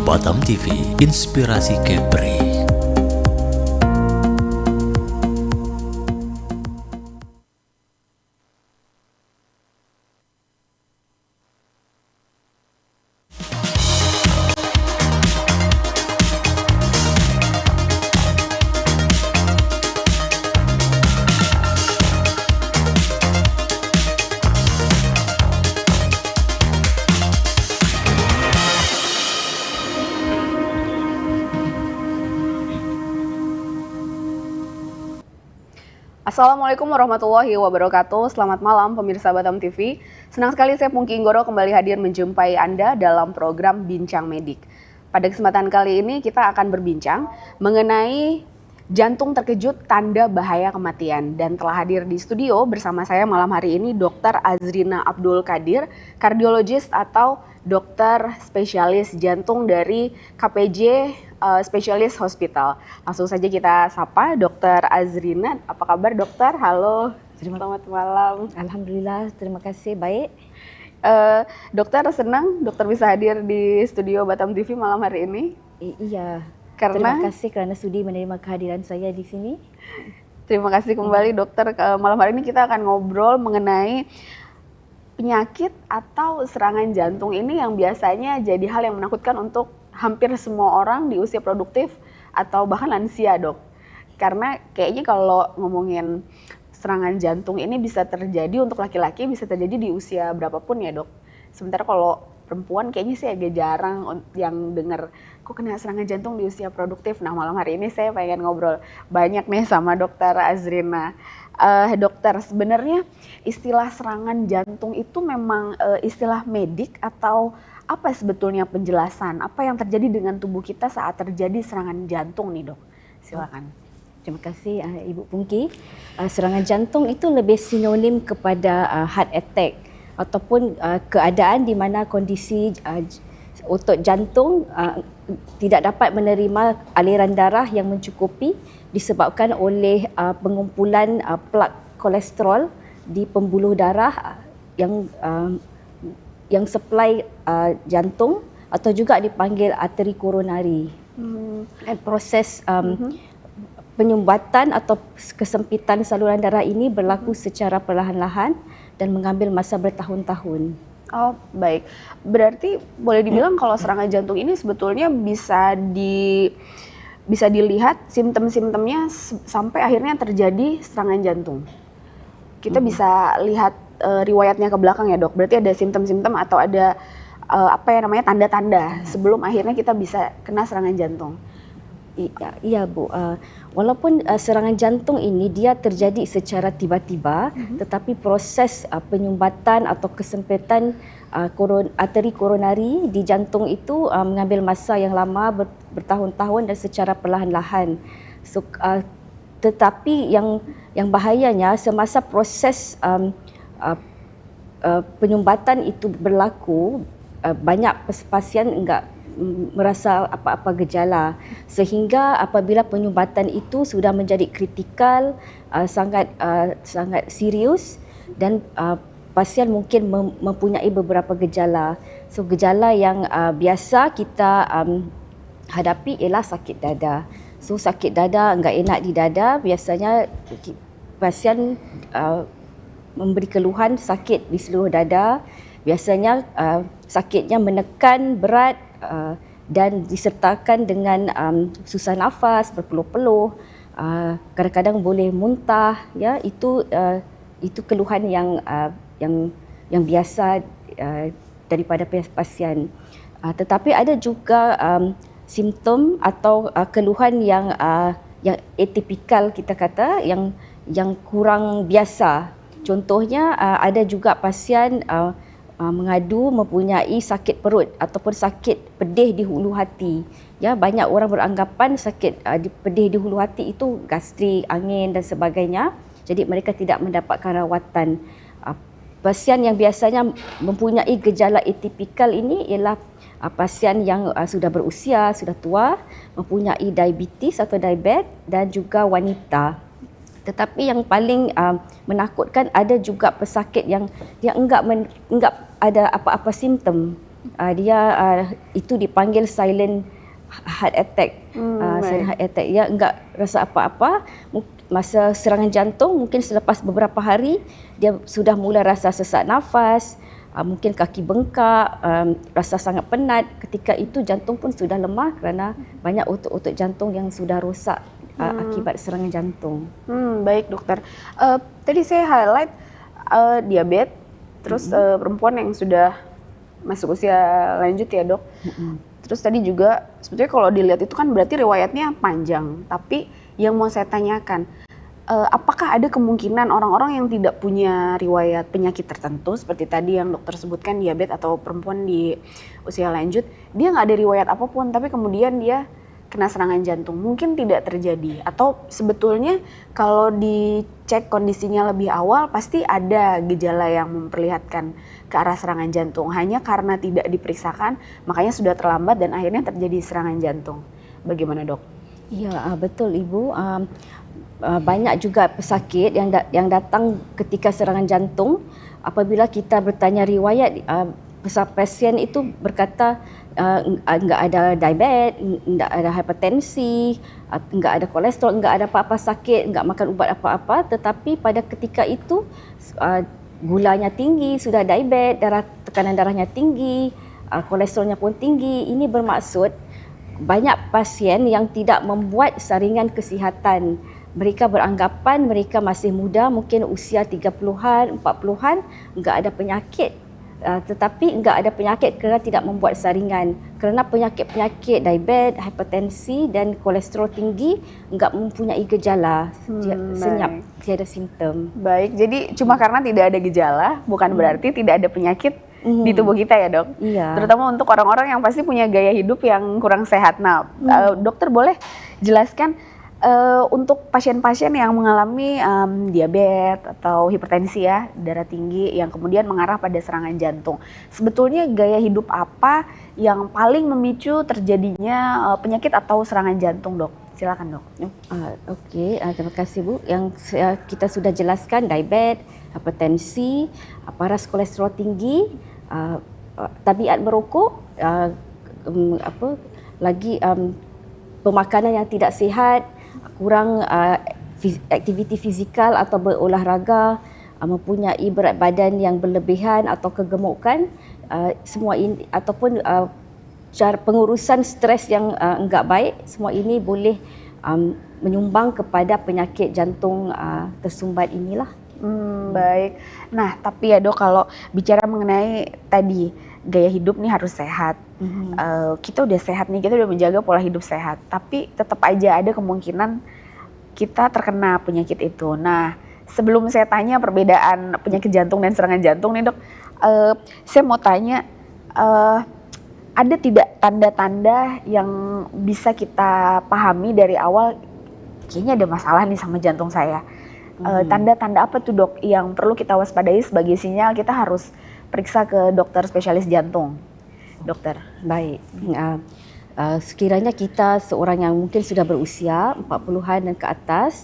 Batam TV, inspirasi Kepri. Assalamualaikum warahmatullahi wabarakatuh. Selamat malam pemirsa Batam TV. Senang sekali saya Pungki Inggoro kembali hadir menjumpai Anda dalam program Bincang Medik. Pada kesempatan kali ini kita akan berbincang mengenai jantung terkejut tanda bahaya kematian. Dan telah hadir di studio bersama saya malam hari ini Dr. Azrina Abdul Qadir, kardiologis atau dokter spesialis jantung dari KPJ Specialist Hospital. Langsung saja kita sapa Dr. Azrina. Apa kabar dokter? Halo, selamat malam. Alhamdulillah, terima kasih, baik. Dokter senang dokter bisa hadir di studio Batam TV malam hari ini. Iya, Karena terima kasih kerana sudi menerima kehadiran saya di sini. terima kasih kembali dokter. Malam hari ini kita akan ngobrol mengenai penyakit atau serangan jantung ini yang biasanya jadi hal yang menakutkan untuk hampir semua orang di usia produktif atau bahkan lansia, dok. Karena kayaknya kalau ngomongin serangan jantung ini bisa terjadi untuk laki-laki, bisa terjadi di usia berapapun ya, dok. Sementara kalau perempuan kayaknya sih agak jarang yang dengar kok kena serangan jantung di usia produktif. Nah, malam hari ini saya pengen ngobrol banyak nih sama dokter Azrina. Dokter, sebenarnya istilah serangan jantung itu memang istilah medik atau apa sebetulnya penjelasan? Apa yang terjadi dengan tubuh kita saat terjadi serangan jantung nih, dok? Silakan. Terima kasih Ibu Pungki. Serangan jantung itu lebih sinonim kepada heart attack ataupun keadaan di mana kondisi otot jantung tidak dapat menerima aliran darah yang mencukupi disebabkan oleh pengumpulan plak kolesterol di pembuluh darah yang supply jantung atau juga dipanggil arteri koronari. Proses penyumbatan atau kesempitan saluran darah ini berlaku secara perlahan-lahan dan mengambil masa bertahun-tahun. Oh, baik. Berarti boleh dibilang kalau serangan jantung ini sebetulnya bisa dilihat simptom-simptomnya sampai akhirnya terjadi serangan jantung. Kita bisa lihat riwayatnya ke belakang ya, dok. Berarti ada simptom-simptom atau ada tanda-tanda sebelum akhirnya kita bisa kena serangan jantung. Iya Bu, walaupun serangan jantung ini dia terjadi secara tiba-tiba, tetapi proses penyumbatan atau kesempitan arteri koronari di jantung itu mengambil masa yang lama, bertahun-tahun dan secara perlahan-lahan. So, tetapi yang bahayanya semasa proses penyumbatan itu berlaku, banyak pasien enggak merasa apa-apa gejala, sehingga apabila penyumbatan itu sudah menjadi kritikal, sangat serius dan pasien mungkin mempunyai beberapa gejala. So gejala yang biasa kita hadapi ialah sakit dada. So sakit dada, enggak enak di dada, biasanya pasien memberi keluhan sakit di seluruh dada. Biasanya sakitnya menekan, berat dan disertakan dengan susah nafas, berpeluh-peluh, kadang-kadang boleh muntah. Ya, itu keluhan yang biasa daripada pasien. Tetapi ada juga simptom atau keluhan yang atipikal, kita kata, yang kurang biasa. Contohnya ada juga pasien mengadu mempunyai sakit perut ataupun sakit pedih di hulu hati. Ya, banyak orang beranggapan sakit pedih di hulu hati itu gastrik, angin dan sebagainya. Jadi mereka tidak mendapatkan rawatan. Pasien yang biasanya mempunyai gejala atipikal ini ialah pasien yang sudah berusia, sudah tua, mempunyai diabetes atau diabetes dan juga wanita. Tetapi yang paling menakutkan ada juga pesakit yang enggak ada apa-apa simptom. Dia itu dipanggil silent heart attack. Silent heart attack, dia enggak rasa apa-apa. Masa serangan jantung mungkin selepas beberapa hari dia sudah mula rasa sesak nafas, mungkin kaki bengkak, rasa sangat penat. Ketika itu jantung pun sudah lemah kerana banyak otot-otot jantung yang sudah rosak akibat serangan jantung. Baik dokter. Tadi saya highlight diabetes, terus perempuan yang sudah masuk usia lanjut ya dok. Terus tadi juga sebetulnya kalau dilihat itu kan berarti riwayatnya panjang. Tapi yang mau saya tanyakan, apakah ada kemungkinan orang-orang yang tidak punya riwayat penyakit tertentu seperti tadi yang dokter sebutkan diabetes atau perempuan di usia lanjut, dia nggak ada riwayat apapun tapi kemudian dia kena serangan jantung, mungkin tidak terjadi? Atau sebetulnya kalau dicek kondisinya lebih awal pasti ada gejala yang memperlihatkan ke arah serangan jantung, hanya karena tidak diperiksakan makanya sudah terlambat dan akhirnya terjadi serangan jantung. Bagaimana dok? Ya, betul Ibu. Banyak juga pesakit yang datang ketika serangan jantung. Apabila kita bertanya riwayat, pasien itu berkata enggak ada diabetes, enggak ada hipertensi, enggak ada kolesterol, enggak ada apa-apa sakit, enggak makan ubat apa-apa, tetapi pada ketika itu gulanya tinggi, sudah diabetes, tekanan darahnya tinggi, kolesterolnya pun tinggi. Ini bermaksud banyak pasien yang tidak membuat saringan kesihatan. Mereka beranggapan mereka masih muda, mungkin usia 30-an, 40-an, enggak ada penyakit. Tetapi enggak ada penyakit kerana tidak membuat saringan. Kerana penyakit-penyakit diabetes, hipertensi dan kolesterol tinggi enggak mempunyai gejala, senyap, tiada simptom. Baik, jadi cuma karena tidak ada gejala bukan berarti tidak ada penyakit di tubuh kita ya dok? Iya. Terutama untuk orang-orang yang pasti punya gaya hidup yang kurang sehat. Nah, dokter boleh jelaskan untuk pasien-pasien yang mengalami diabetes atau hipertensi ya, darah tinggi yang kemudian mengarah pada serangan jantung. Sebetulnya gaya hidup apa yang paling memicu terjadinya penyakit atau serangan jantung dok? Silakan dok. Okey, terima kasih Bu. Yang kita sudah jelaskan diabetes, hipertensi, paras kolesterol tinggi, tabiat merokok, pemakanan yang tidak sihat, kurang aktiviti fizikal atau berolahraga, mempunyai berat badan yang berlebihan atau kegemukan, semua ini ataupun cara pengurusan stres yang enggak baik, semua ini boleh menyumbang kepada penyakit jantung tersumbat inilah. Baik. Nah, tapi ya dok, kalau bicara mengenai tadi gaya hidup nih harus sehat. Kita udah sehat nih, kita udah menjaga pola hidup sehat, tapi tetap aja ada kemungkinan kita terkena penyakit itu. Nah, sebelum saya tanya perbedaan penyakit jantung dan serangan jantung nih dok, saya mau tanya, ada tidak tanda-tanda yang bisa kita pahami dari awal, kayaknya ada masalah nih sama jantung saya? Tanda-tanda apa tuh dok yang perlu kita waspadai sebagai sinyal kita harus periksa ke dokter spesialis jantung? Dokter. Baik. Sekiranya kita seorang yang mungkin sudah berusia 40-an dan ke atas,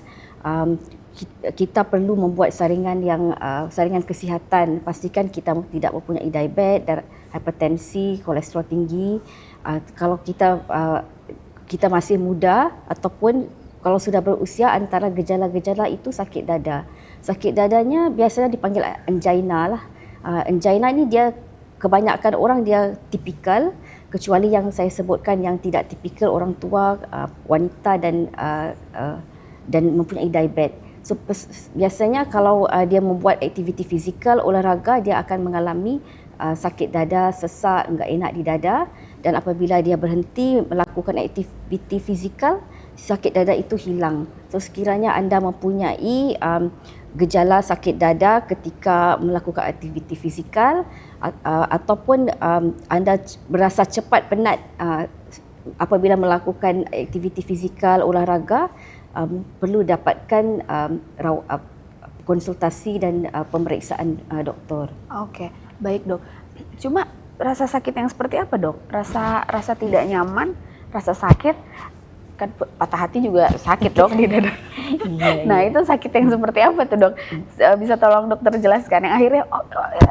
kita perlu membuat saringan kesihatan. Pastikan kita tidak mempunyai diabetes, hipertensi, kolesterol tinggi. Kalau kita masih muda ataupun kalau sudah berusia, antara gejala-gejala itu sakit dada. Sakit dadanya biasanya dipanggil angina lah. Angina ini dia kebanyakan orang dia tipikal, kecuali yang saya sebutkan yang tidak tipikal, orang tua, wanita dan mempunyai diabetes. So biasanya kalau dia membuat aktiviti fizikal, olahraga, dia akan mengalami sakit dada, sesak, enggak enak di dada, dan apabila dia berhenti melakukan aktiviti fizikal, sakit dada itu hilang. So sekiranya anda mempunyai gejala sakit dada ketika melakukan aktiviti fizikal ataupun anda berasa cepat penat apabila melakukan aktiviti fizikal, olahraga, perlu dapatkan konsultasi dan pemeriksaan doktor. Oke, baik dok. Cuma rasa sakit yang seperti apa dok? Rasa tidak nyaman, rasa sakit, Kan patah hati juga sakit dok di dada. Nah itu sakit yang seperti apa tuh dok? Bisa tolong dokter jelaskan? Yang akhirnya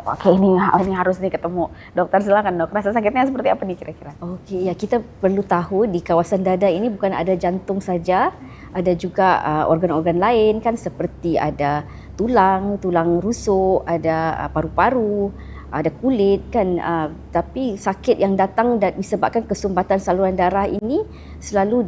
oke ini harus nih ketemu dokter, silakan dok. Rasa sakitnya seperti apa nih kira-kira? Okey, ya kita perlu tahu di kawasan dada ini bukan ada jantung saja, ada juga organ-organ lain kan, seperti ada tulang rusuk, ada paru-paru, ada kulit kan, tapi sakit yang datang dan disebabkan kesumbatan saluran darah ini selalu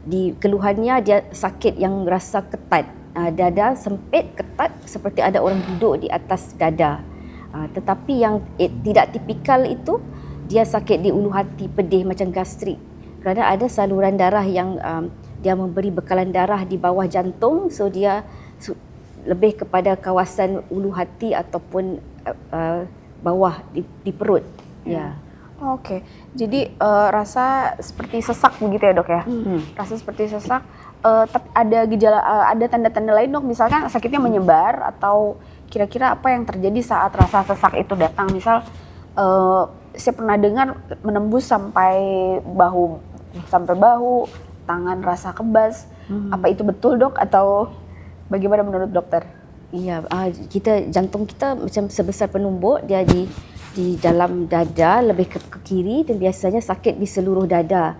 di keluhannya dia sakit yang rasa ketat, dada sempit ketat seperti ada orang duduk di atas dada. Tetapi yang tidak tipikal itu dia sakit di ulu hati, pedih macam gastrik, kerana ada saluran darah yang dia memberi bekalan darah di bawah jantung, so dia lebih kepada kawasan ulu hati ataupun bawah di perut. Ya. Oke, jadi rasa seperti sesak begitu ya dok ya? Rasa seperti sesak. Tapi ada gejala, ada tanda-tanda lain dok? Misalkan sakitnya menyebar atau kira-kira apa yang terjadi saat rasa sesak itu datang? Misal saya pernah dengar menembus sampai bahu, tangan rasa kebas. Apa itu betul dok atau bagaimana menurut dokter? Iya, jantung kita macam sebesar penumbuk, dia di dalam dada lebih ke kiri dan biasanya sakit di seluruh dada.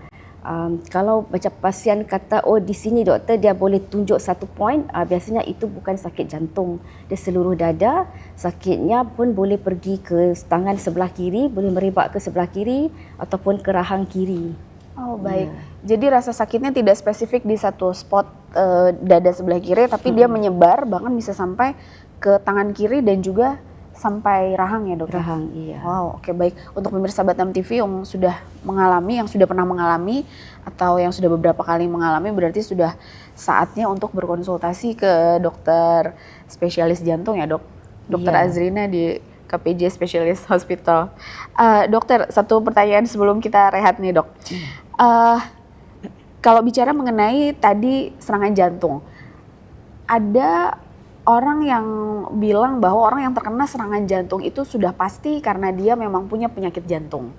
Kalau macam pasien kata, oh di sini doktor dia boleh tunjuk satu point, biasanya itu bukan sakit jantung, dia seluruh dada. Sakitnya pun boleh pergi ke tangan sebelah kiri, boleh merebak ke sebelah kiri ataupun ke rahang kiri. Oh baik, jadi rasa sakitnya tidak spesifik di satu spot dada sebelah kiri, tapi dia menyebar bahkan bisa sampai ke tangan kiri dan juga sampai rahang ya dok? Rahang, iya. Wow, oke baik. Untuk pemirsa Batam TV yang sudah mengalami, yang sudah pernah mengalami, atau yang sudah beberapa kali mengalami, berarti sudah saatnya untuk berkonsultasi ke dokter spesialis jantung ya dok? Dokter Azrina di KPJ Specialist Hospital. Dokter, satu pertanyaan sebelum kita rehat nih dok. Kalau bicara mengenai tadi serangan jantung, ada orang yang bilang bahwa orang yang terkena serangan jantung itu sudah pasti karena dia memang punya penyakit jantung.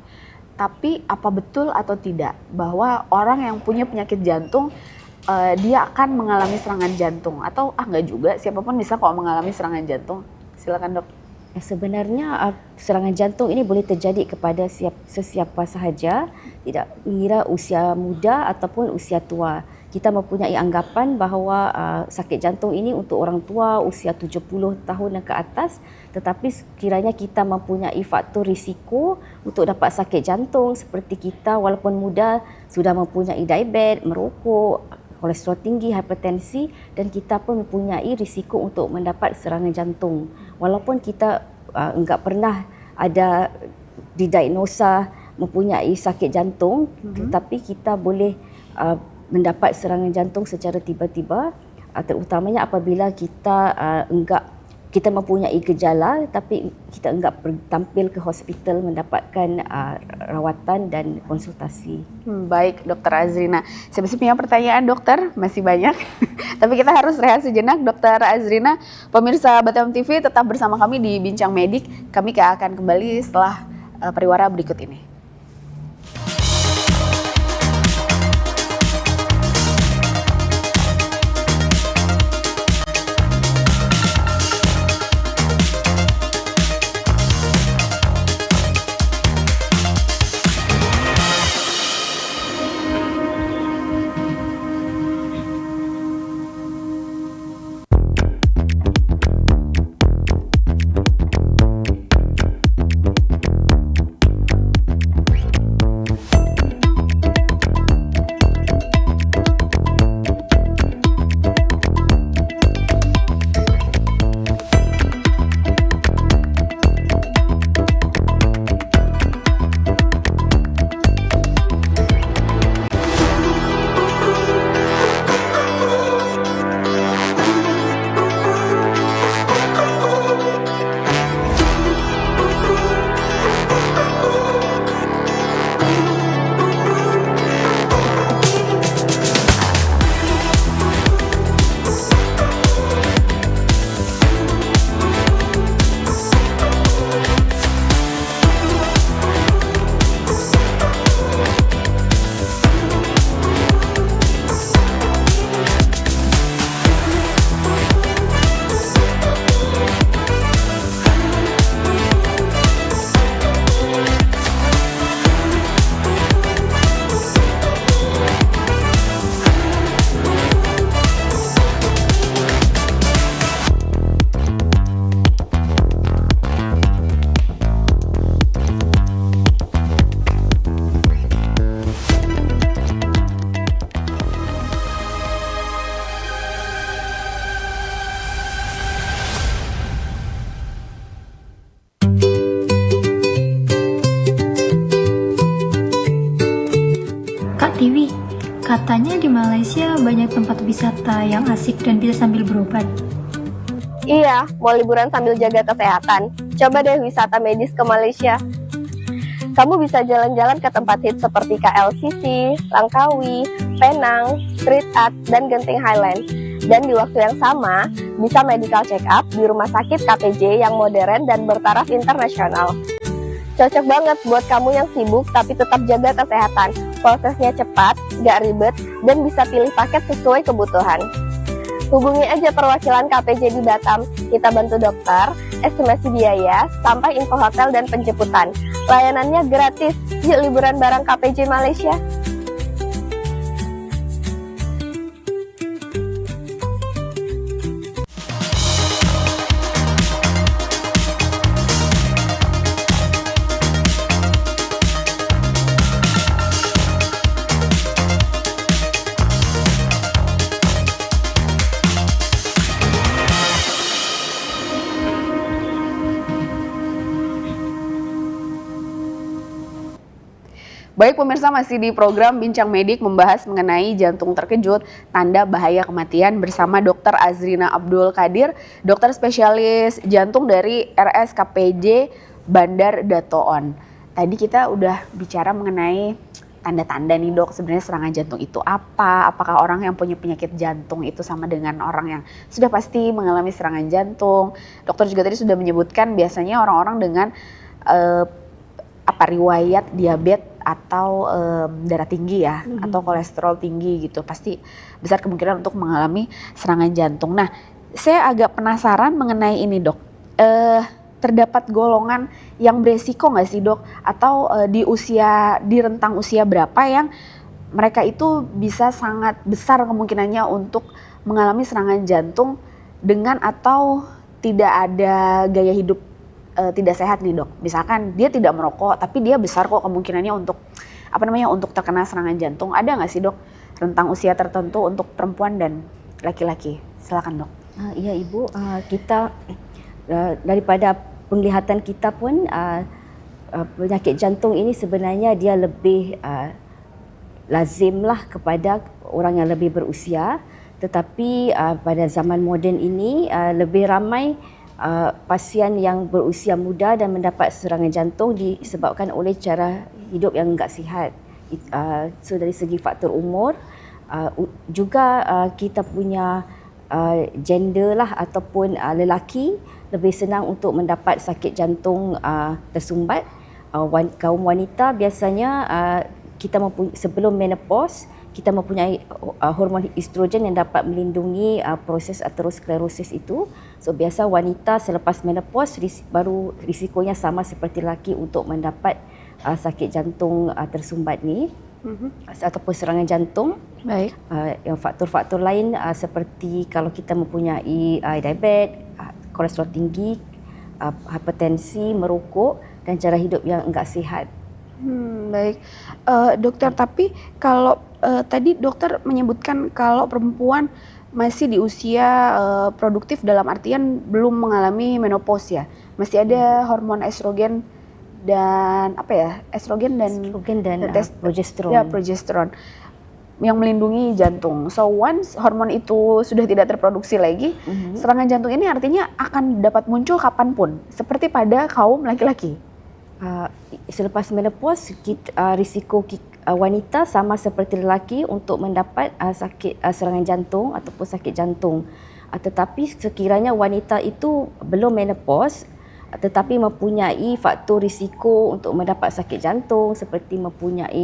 Tapi apa betul atau tidak bahwa orang yang punya penyakit jantung dia akan mengalami serangan jantung? Atau enggak juga, siapapun bisa kok mengalami serangan jantung? Silakan dok. Sebenarnya serangan jantung ini boleh terjadi kepada sesiapa sahaja, tidak mengira usia muda ataupun usia tua. Kita mempunyai anggapan bahawa sakit jantung ini untuk orang tua usia 70 tahun dan ke atas, tetapi sekiranya kita mempunyai faktor risiko untuk dapat sakit jantung seperti kita walaupun muda sudah mempunyai diabetes, merokok, kolesterol tinggi, hipertensi, dan kita pun mempunyai risiko untuk mendapat serangan jantung. Walaupun kita enggak pernah ada didiagnosa mempunyai sakit jantung, tetapi kita boleh mendapat serangan jantung secara tiba-tiba, terutamanya apabila kita mempunyai gejala tapi kita enggak tampil ke hospital mendapatkan rawatan dan konsultasi. Baik Dokter Azrina, saya masih punya pertanyaan dokter, masih banyak. Tapi kita harus rehat sejenak Dokter Azrina. Pemirsa Batam TV tetap bersama kami di Bincang Medik. Kami akan kembali setelah pariwara berikut ini. Tiwi, katanya di Malaysia banyak tempat wisata yang asik dan bisa sambil berobat. Iya, mau liburan sambil jaga kesehatan. Coba deh wisata medis ke Malaysia. Kamu bisa jalan-jalan ke tempat hits seperti KLCC, Langkawi, Penang, Street Art, dan Genting Highland. Dan di waktu yang sama, bisa medical check-up di rumah sakit KPJ yang modern dan bertaraf internasional. Cocok banget buat kamu yang sibuk tapi tetap jaga kesehatan. Prosesnya cepat, gak ribet, dan bisa pilih paket sesuai kebutuhan. Hubungi aja perwakilan KPJ di Batam. Kita bantu dokter, estimasi biaya, sampai info hotel dan penjemputan. Layanannya gratis. Yuk liburan bareng KPJ Malaysia. Baik pemirsa, masih di program Bincang Medik membahas mengenai jantung terkejut, tanda bahaya kematian bersama Dr. Azrina Abdul Qadir, dokter spesialis jantung dari RSKPJ Bandar Datoon. Tadi kita udah bicara mengenai tanda-tanda nih dok, sebenarnya serangan jantung itu apa? Apakah orang yang punya penyakit jantung itu sama dengan orang yang sudah pasti mengalami serangan jantung? Dokter juga tadi sudah menyebutkan biasanya orang-orang dengan riwayat diabetes atau darah tinggi ya, atau kolesterol tinggi gitu, pasti besar kemungkinan untuk mengalami serangan jantung. Nah, saya agak penasaran mengenai ini dok, terdapat golongan yang beresiko nggak sih dok? Atau di rentang usia berapa yang mereka itu bisa sangat besar kemungkinannya untuk mengalami serangan jantung dengan atau tidak ada gaya hidup tidak sehat nih dok. Misalkan dia tidak merokok tapi dia besar kok kemungkinannya untuk untuk terkena serangan jantung. Ada nggak sih dok rentang usia tertentu untuk perempuan dan laki-laki? Silakan dok. Iya ibu, kita daripada penglihatan kita pun penyakit jantung ini sebenarnya dia lebih lazimlah kepada orang yang lebih berusia. Tetapi pada zaman moden ini lebih ramai pasien yang berusia muda dan mendapat serangan jantung disebabkan oleh cara hidup yang enggak sihat. So dari segi faktor umur, juga kita punya gender lah ataupun lelaki lebih senang untuk mendapat sakit jantung tersumbat. Kaum wanita biasanya kita sebelum menopause kita mempunyai hormon estrogen yang dapat melindungi proses aterosklerosis itu. So biasa wanita selepas menopause baru risikonya sama seperti lelaki untuk mendapat sakit jantung tersumbat ni ataupun serangan jantung. Baik. Yang faktor-faktor lain seperti kalau kita mempunyai diabetes, kolesterol tinggi, hipertensi, merokok dan cara hidup yang enggak sihat. Baik, dokter, tapi kalau tadi dokter menyebutkan kalau perempuan masih di usia produktif dalam artian belum mengalami menopause ya, masih ada hormon estrogen dan estrogen dan progesteron. Ya, progesteron yang melindungi jantung. So once hormon itu sudah tidak terproduksi lagi, serangan jantung ini artinya akan dapat muncul kapanpun, seperti pada kaum laki-laki. Selepas menopause risiko wanita sama seperti lelaki untuk mendapat serangan jantung ataupun sakit jantung. Tetapi sekiranya wanita itu belum menopause tetapi mempunyai faktor risiko untuk mendapat sakit jantung seperti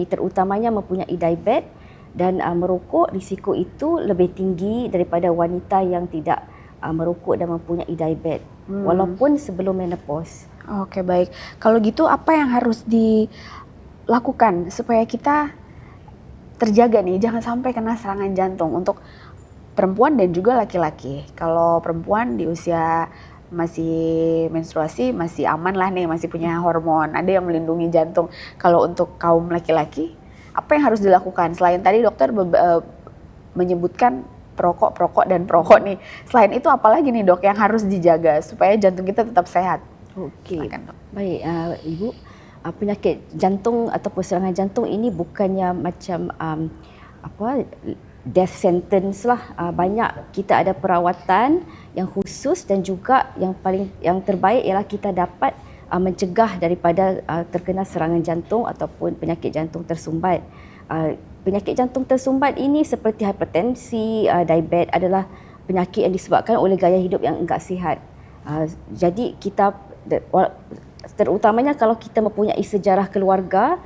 terutamanya mempunyai diabetes dan merokok, risiko itu lebih tinggi daripada wanita yang tidak merokok dan mempunyai diabetes walaupun sebelum menopause. Oke, baik. Kalau gitu apa yang harus dilakukan supaya kita terjaga nih, jangan sampai kena serangan jantung untuk perempuan dan juga laki-laki. Kalau perempuan di usia masih menstruasi masih aman lah nih, masih punya hormon, ada yang melindungi jantung. Kalau untuk kaum laki-laki, apa yang harus dilakukan? Selain tadi dokter menyebutkan perokok dan perokok nih. Selain itu apalagi nih dok yang harus dijaga supaya jantung kita tetap sehat? Okey, baik Ibu. penyakit jantung ataupun serangan jantung ini bukannya macam death sentence lah. Banyak kita ada perawatan yang khusus dan juga yang terbaik ialah kita dapat mencegah daripada terkena serangan jantung ataupun penyakit jantung tersumbat. Penyakit jantung tersumbat ini seperti hipertensi, diabetes adalah penyakit yang disebabkan oleh gaya hidup yang enggak sihat. Jadi kita terutamanya kalau kita mempunyai sejarah keluarga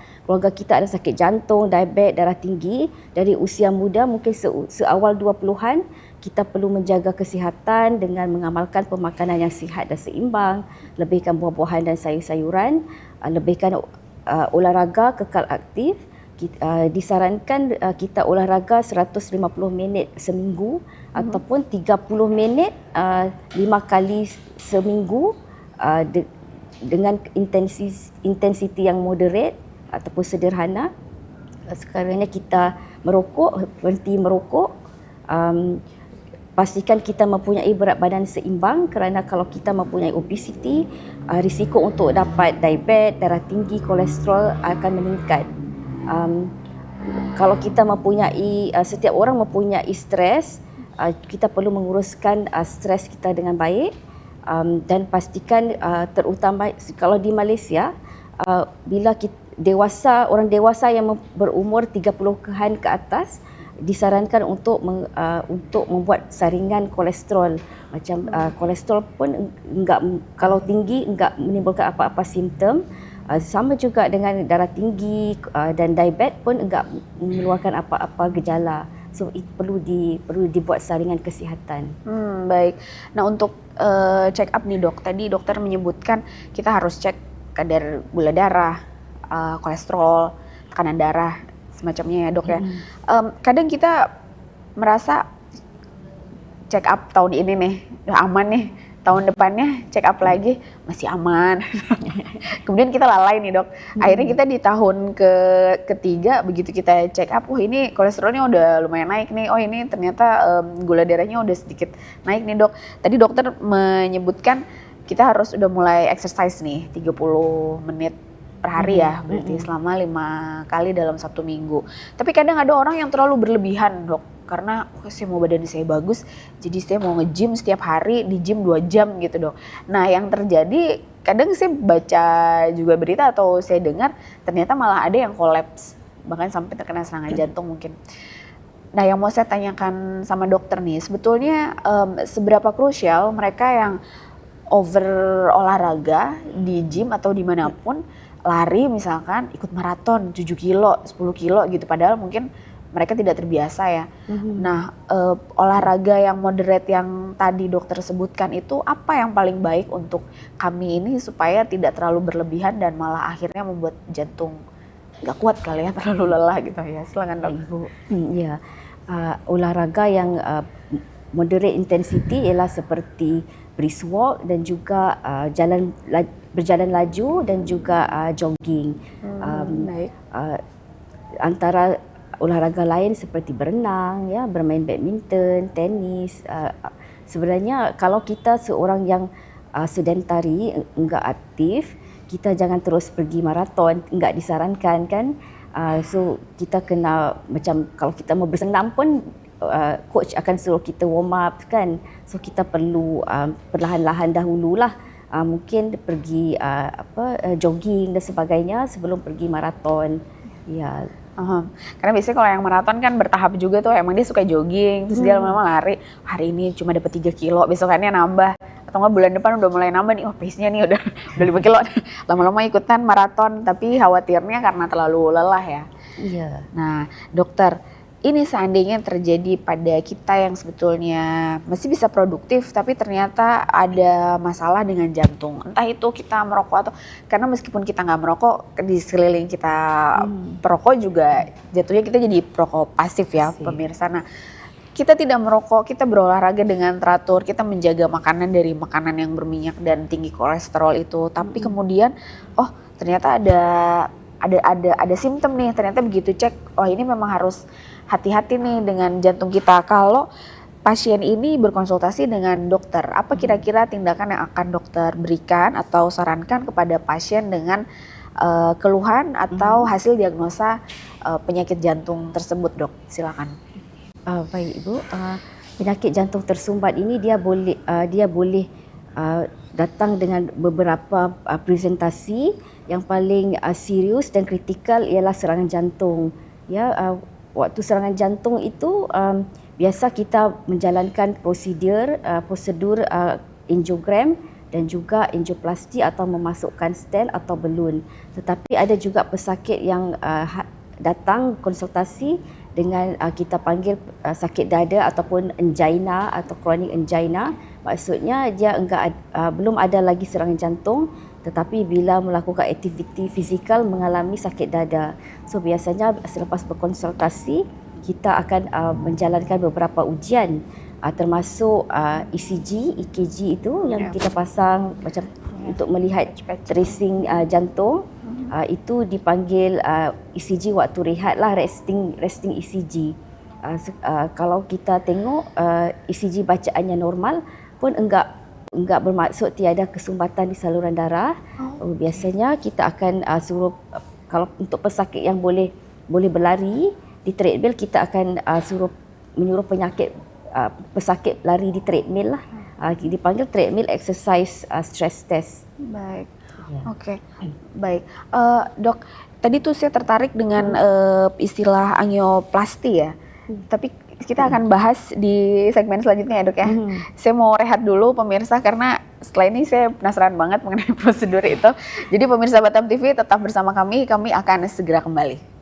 kita ada sakit jantung, diabetes, darah tinggi dari usia muda, mungkin seawal 20-an kita perlu menjaga kesihatan dengan mengamalkan pemakanan yang sihat dan seimbang, lebihkan buah-buahan dan sayur-sayuran, lebihkan olahraga kekal aktif. Disarankan kita olahraga 150 minit seminggu ataupun 30 minit 5 kali seminggu dengan intensiti yang moderate ataupun sederhana. Sekiranya kita merokok, berhenti merokok. Pastikan kita mempunyai berat badan seimbang, kerana kalau kita mempunyai obesiti, risiko untuk dapat diabetes, darah tinggi, kolesterol akan meningkat. Kalau kita mempunyai, setiap orang mempunyai stres, kita perlu menguruskan stres kita dengan baik, dan pastikan terutama kalau di Malaysia, bila orang dewasa yang berumur 30-an ke atas disarankan untuk membuat saringan kolesterol. Macam kolesterol pun kalau tinggi enggak menimbulkan apa-apa simptom. Sama juga dengan darah tinggi dan diabetes pun enggak mengeluarkan apa-apa gejala. So perlu dibuat saringan kesihatan. Baik. Nah, untuk check up nih dok, tadi dokter menyebutkan kita harus cek kadar gula darah, kolesterol, tekanan darah, semacamnya ya dok ya. Kadang kita merasa check up tahun ini nih udah aman nih, tahun depannya check up lagi masih aman. Kemudian kita lalai nih dok. Akhirnya kita di tahun ketiga begitu kita check up, oh ini kolesterolnya udah lumayan naik nih, oh ini ternyata gula darahnya udah sedikit naik nih dok. Tadi dokter menyebutkan kita harus udah mulai exercise nih 30 menit per hari ya, berarti selama 5 kali dalam 1 minggu. Tapi kadang ada orang yang terlalu berlebihan dok, karena saya mau badan saya bagus, jadi saya mau nge-gym setiap hari, di gym 2 jam gitu dok. Nah yang terjadi, kadang saya baca juga berita atau saya dengar, ternyata malah ada yang kolaps, bahkan sampai terkena serangan jantung mungkin. Nah yang mau saya tanyakan sama dokter nih, sebetulnya seberapa krusial mereka yang over olahraga di gym atau dimanapun, lari misalkan, ikut maraton 7 kilo, 10 kilo gitu, padahal mungkin mereka tidak terbiasa ya. Nah, olahraga yang moderate yang tadi dokter sebutkan itu apa yang paling baik untuk kami ini supaya tidak terlalu berlebihan dan malah akhirnya membuat jantung nggak kuat kali ya, terlalu lelah gitu ya. Silakan dok. Ibu, ya, olahraga yang moderate intensity ialah seperti brisk walk dan juga berjalan laju dan juga jogging. Baik. Antara olahraga lain seperti berenang, ya, bermain badminton, tenis. Sebenarnya kalau kita seorang yang sedentari, enggak aktif, kita jangan terus pergi maraton, enggak disarankan kan. So kita kena, macam kalau kita mau bersenam pun coach akan suruh kita warm up kan. So kita perlu perlahan-lahan dahululah mungkin pergi jogging dan sebagainya sebelum pergi maraton. Ya. Karena biasanya kalau yang maraton kan bertahap juga tuh, emang dia suka jogging, terus dia lama-lama lari, hari ini cuma dapat 3 kilo, besokannya nambah, atau nggak bulan depan udah mulai nambah nih, oh pace-nya nih udah 5 kilo, lama-lama ikutan maraton, tapi khawatirnya karena terlalu lelah ya. Iya. Nah dokter, ini seandainya terjadi pada kita yang sebetulnya masih bisa produktif tapi ternyata ada masalah dengan jantung, entah itu kita merokok atau karena meskipun kita nggak merokok, di sekeliling kita perokok juga jatuhnya kita jadi perokok pasif ya pemirsa. Nah kita tidak merokok, kita berolahraga dengan teratur, kita menjaga makanan dari makanan yang berminyak dan tinggi kolesterol itu, tapi kemudian oh ternyata ada simptom nih, ternyata begitu cek, oh ini memang harus hati-hati nih dengan jantung kita. Kalau pasien ini berkonsultasi dengan dokter, apa kira-kira tindakan yang akan dokter berikan atau sarankan kepada pasien dengan keluhan atau hasil diagnosa penyakit jantung tersebut, Dok? Silakan. Baik Ibu, penyakit jantung tersumbat ini dia boleh datang dengan beberapa presentasi. Yang paling serius dan kritikal ialah serangan jantung. Ya, waktu serangan jantung itu biasa kita menjalankan prosedur angiogram dan juga angioplasti atau memasukkan stent atau balloon. Tetapi ada juga pesakit yang datang konsultasi dengan kita panggil sakit dada ataupun angina atau chronic angina. Maksudnya dia belum ada lagi serangan jantung, tetapi bila melakukan aktiviti fizikal mengalami sakit dada. So biasanya selepas berkonsultasi kita akan menjalankan beberapa ujian termasuk ECG, EKG itu yang kita pasang macam untuk melihat tracing jantung. Itu dipanggil ECG waktu rehat lah, resting ECG. Kalau kita tengok ECG bacaannya normal pun enggak bermaksud tiada kesumbatan di saluran darah. Biasanya kita akan suruh, kalau untuk pesakit yang boleh berlari di treadmill, kita akan menyuruh pesakit lari di treadmill lah. Dipanggil treadmill exercise stress test. Baik. Oke. Baik. Dok, tadi tuh saya tertarik dengan istilah angioplasti ya. Tapi kita akan bahas di segmen selanjutnya ya, Dok ya. Saya mau rehat dulu pemirsa karena setelah ini saya penasaran banget mengenai prosedur itu. Jadi pemirsa Batam TV tetap bersama kami akan segera kembali.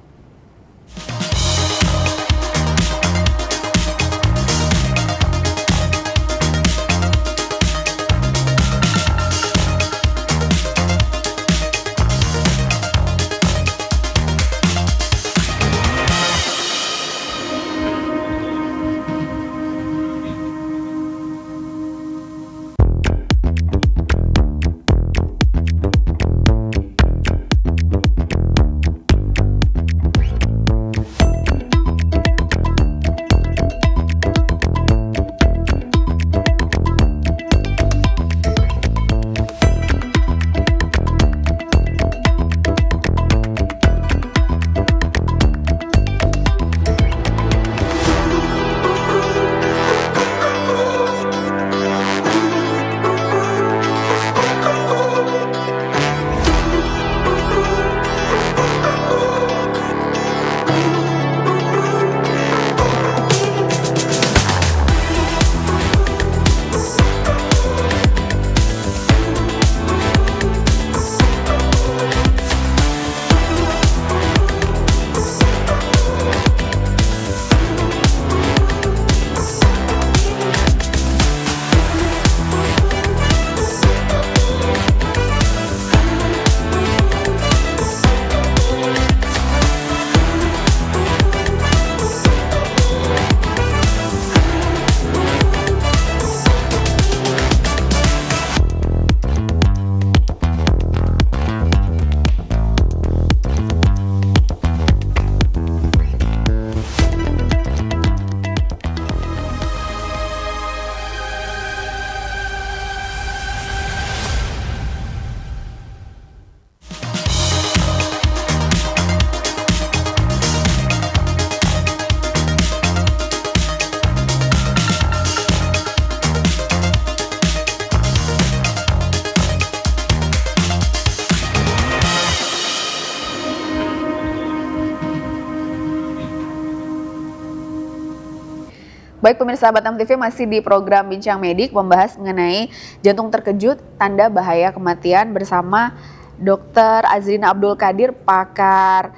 Baik pemirsa Batam TV, masih di program Bincang Medik membahas mengenai jantung terkejut, tanda bahaya kematian bersama Dr. Azrina Abdul Qadir, pakar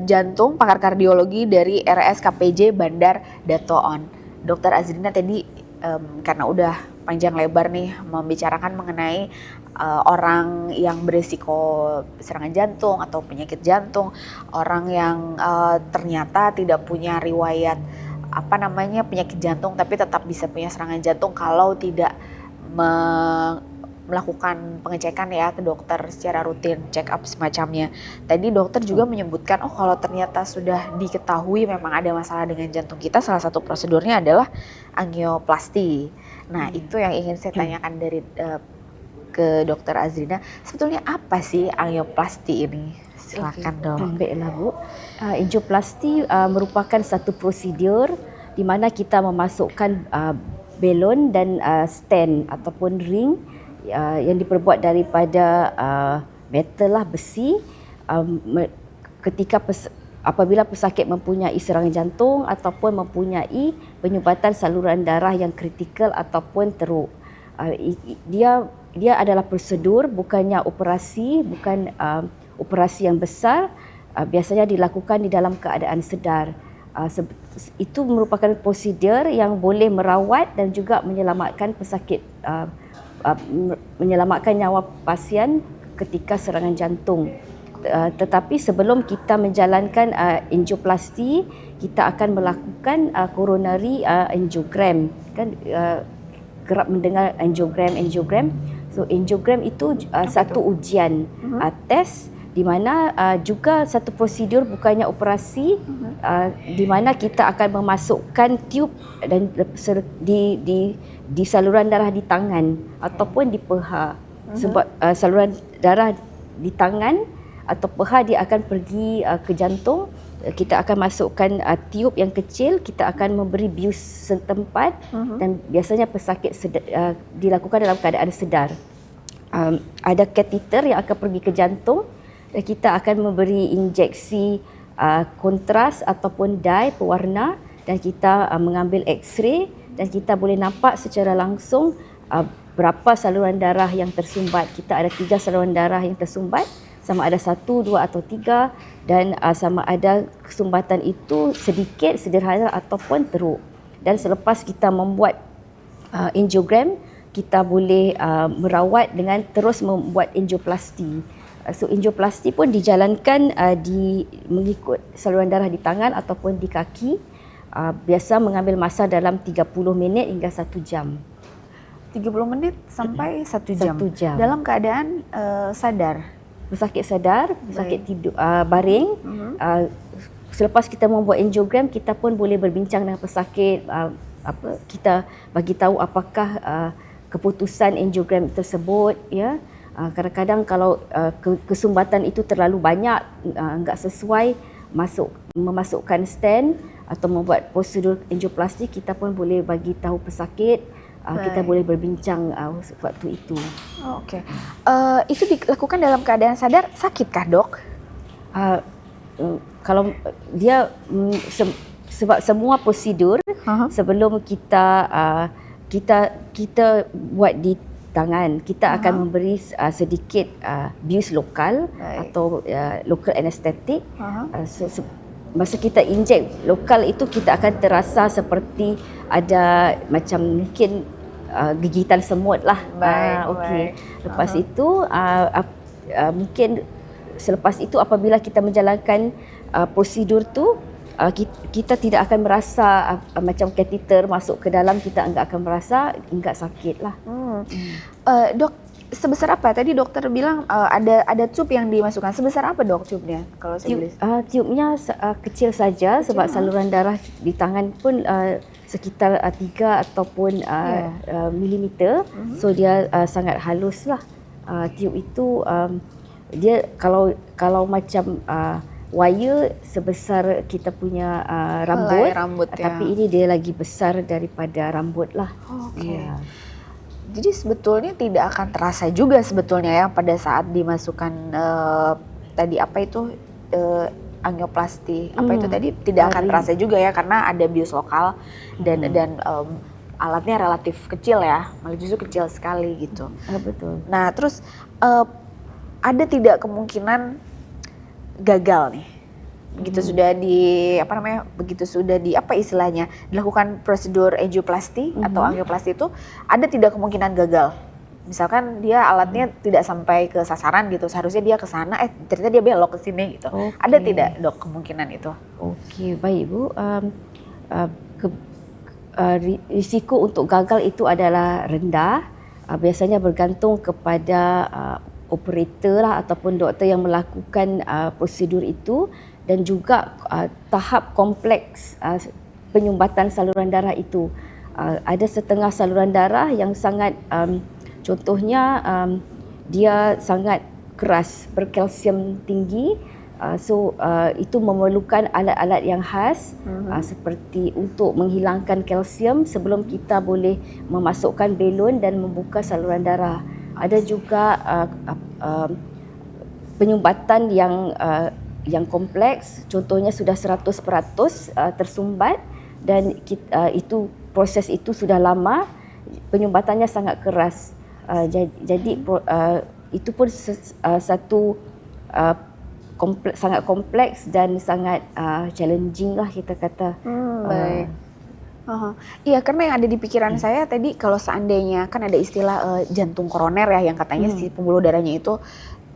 jantung, pakar kardiologi dari RSKPJ Bandar Datoon. Dr. Azrina tadi karena udah panjang lebar nih membicarakan mengenai orang yang berisiko serangan jantung atau penyakit jantung, orang yang ternyata tidak punya riwayat penyakit jantung tapi tetap bisa punya serangan jantung kalau tidak melakukan pengecekan ya ke dokter secara rutin, check up semacamnya. Tadi dokter juga menyebutkan kalau ternyata sudah diketahui memang ada masalah dengan jantung kita, salah satu prosedurnya adalah angioplasti. Nah, itu yang ingin saya tanyakan ke ke Dokter Azrina. Sebetulnya apa sih angioplasti ini? Silakan dong. Baiklah Bu. Angioplasti merupakan satu prosedur di mana kita memasukkan balon dan stent ataupun ring yang diperbuat daripada metal lah, besi, apabila pesakit mempunyai serangan jantung ataupun mempunyai penyumbatan saluran darah yang kritikal ataupun teruk. Dia adalah prosedur, bukannya operasi, bukan operasi yang besar. Biasanya dilakukan di dalam keadaan sedar. Itu merupakan prosedur yang boleh merawat dan juga menyelamatkan pesakit, menyelamatkan nyawa pasien ketika serangan jantung. Tetapi sebelum kita menjalankan angioplasti, kita akan melakukan coronary angiogram. Kan kerap mendengar angiogram. So angiogram itu satu ujian tes di mana juga satu prosedur, bukannya operasi, di mana kita akan memasukkan tube dan di saluran darah di tangan ataupun di peha. Sebab saluran darah di tangan atau peha dia akan pergi ke jantung. Kita akan masukkan tiub yang kecil, kita akan memberi bius setempat dan biasanya pesakit dilakukan dalam keadaan sedar. Ada kateter yang akan pergi ke jantung dan kita akan memberi injeksi kontras ataupun dye pewarna dan kita mengambil x-ray dan kita boleh nampak secara langsung berapa saluran darah yang tersumbat. Kita ada 3 saluran darah yang tersumbat, sama ada 1, 2 atau 3 dan sama ada kesumbatan itu sedikit, sederhana ataupun teruk. Dan selepas kita membuat angiogram, kita boleh merawat dengan terus membuat angioplasti. So angioplasti pun dijalankan mengikut saluran darah di tangan ataupun di kaki. Biasa mengambil masa dalam 30 minit hingga 1 jam. 30 menit sampai 1 jam. 1 jam. Dalam keadaan sadar. Pesakit sadar, pesakit tidur baring. Selepas kita membuat angiogram, kita pun boleh berbincang dengan pesakit. Kita bagi tahu apakah keputusan angiogram tersebut. Ya, kadang-kadang kalau kesumbatan itu terlalu banyak, enggak sesuai, memasukkan stent atau membuat prosedur angioplasti, kita pun boleh bagi tahu pesakit. Kita boleh berbincang waktu itu. Okey. Itu dilakukan dalam keadaan sadar, sakitkah dok? Kalau dia sebab semua prosedur sebelum kita buat di tangan, kita akan memberi sedikit bius lokal atau local anesthetic. Masa kita injek lokal itu, kita akan terasa seperti ada macam mungkin gigitan semut lah. Okey. Lepas itu mungkin selepas itu apabila kita menjalankan prosedur tu, kita tidak akan merasa macam kateter masuk ke dalam, kita enggak akan merasa, enggak sakit lah. Dok, sebesar apa? Tadi dokter bilang ada tube yang dimasukkan. Sebesar apa dok tube-nya? Kalau saya boleh. Tube-nya kecil saja sebab saluran darah di tangan pun sekitar 3 ataupun milimeter. So dia sangat halus lah. Tube itu dia kalau macam wire sebesar kita punya rambut, tapi ini dia lagi besar daripada rambut lah. Okey. Jadi sebetulnya tidak akan terasa juga sebetulnya ya pada saat dimasukkan tadi apa itu angioplasti. Apa itu tadi tidak akan terasa juga ya karena ada bius lokal dan alatnya relatif kecil ya, malah justru kecil sekali gitu. Betul. Nah, terus ada tidak kemungkinan gagal nih? Begitu sudah di apa istilahnya dilakukan prosedur angioplasti atau angioplasti itu, ada tidak kemungkinan gagal? Misalkan dia alatnya tidak sampai ke sasaran gitu, seharusnya dia ke sana, ternyata dia belok ke sini gitu. Ada tidak dok kemungkinan itu? Okey, baik Bu. Risiko untuk gagal itu adalah rendah. Biasanya bergantung kepada operator lah ataupun doktor yang melakukan prosedur itu, dan juga tahap kompleks penyumbatan saluran darah itu. Ada setengah saluran darah yang sangat Contohnya dia sangat keras, berkalsium tinggi. Itu memerlukan alat-alat yang khas seperti untuk menghilangkan kalsium sebelum kita boleh memasukkan belon dan membuka saluran darah. Ada juga penyumbatan yang kompleks, contohnya sudah 100% tersumbat dan proses itu sudah lama, penyumbatannya sangat keras. Jadi itu pun satu sangat kompleks dan sangat challenging lah kita kata. Baik. Iya, karena yang ada di pikiran saya tadi kalau seandainya kan ada istilah jantung koroner ya yang katanya si pembuluh darahnya itu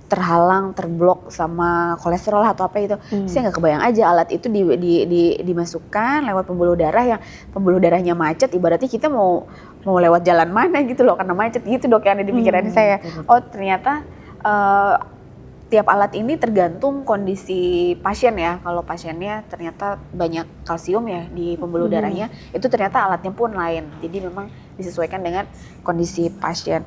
terhalang, terblok sama kolesterol atau apa itu. Saya nggak kebayang aja alat itu dimasukkan lewat pembuluh darah yang pembuluh darahnya macet, ibaratnya kita mau lewat jalan mana gitu loh karena macet gitu Dok yang ada di pikiran saya. Oh ternyata tiap alat ini tergantung kondisi pasien ya. Kalau pasiennya ternyata banyak kalsium ya di pembuluh darahnya, itu ternyata alatnya pun lain. Jadi memang disesuaikan dengan kondisi pasien.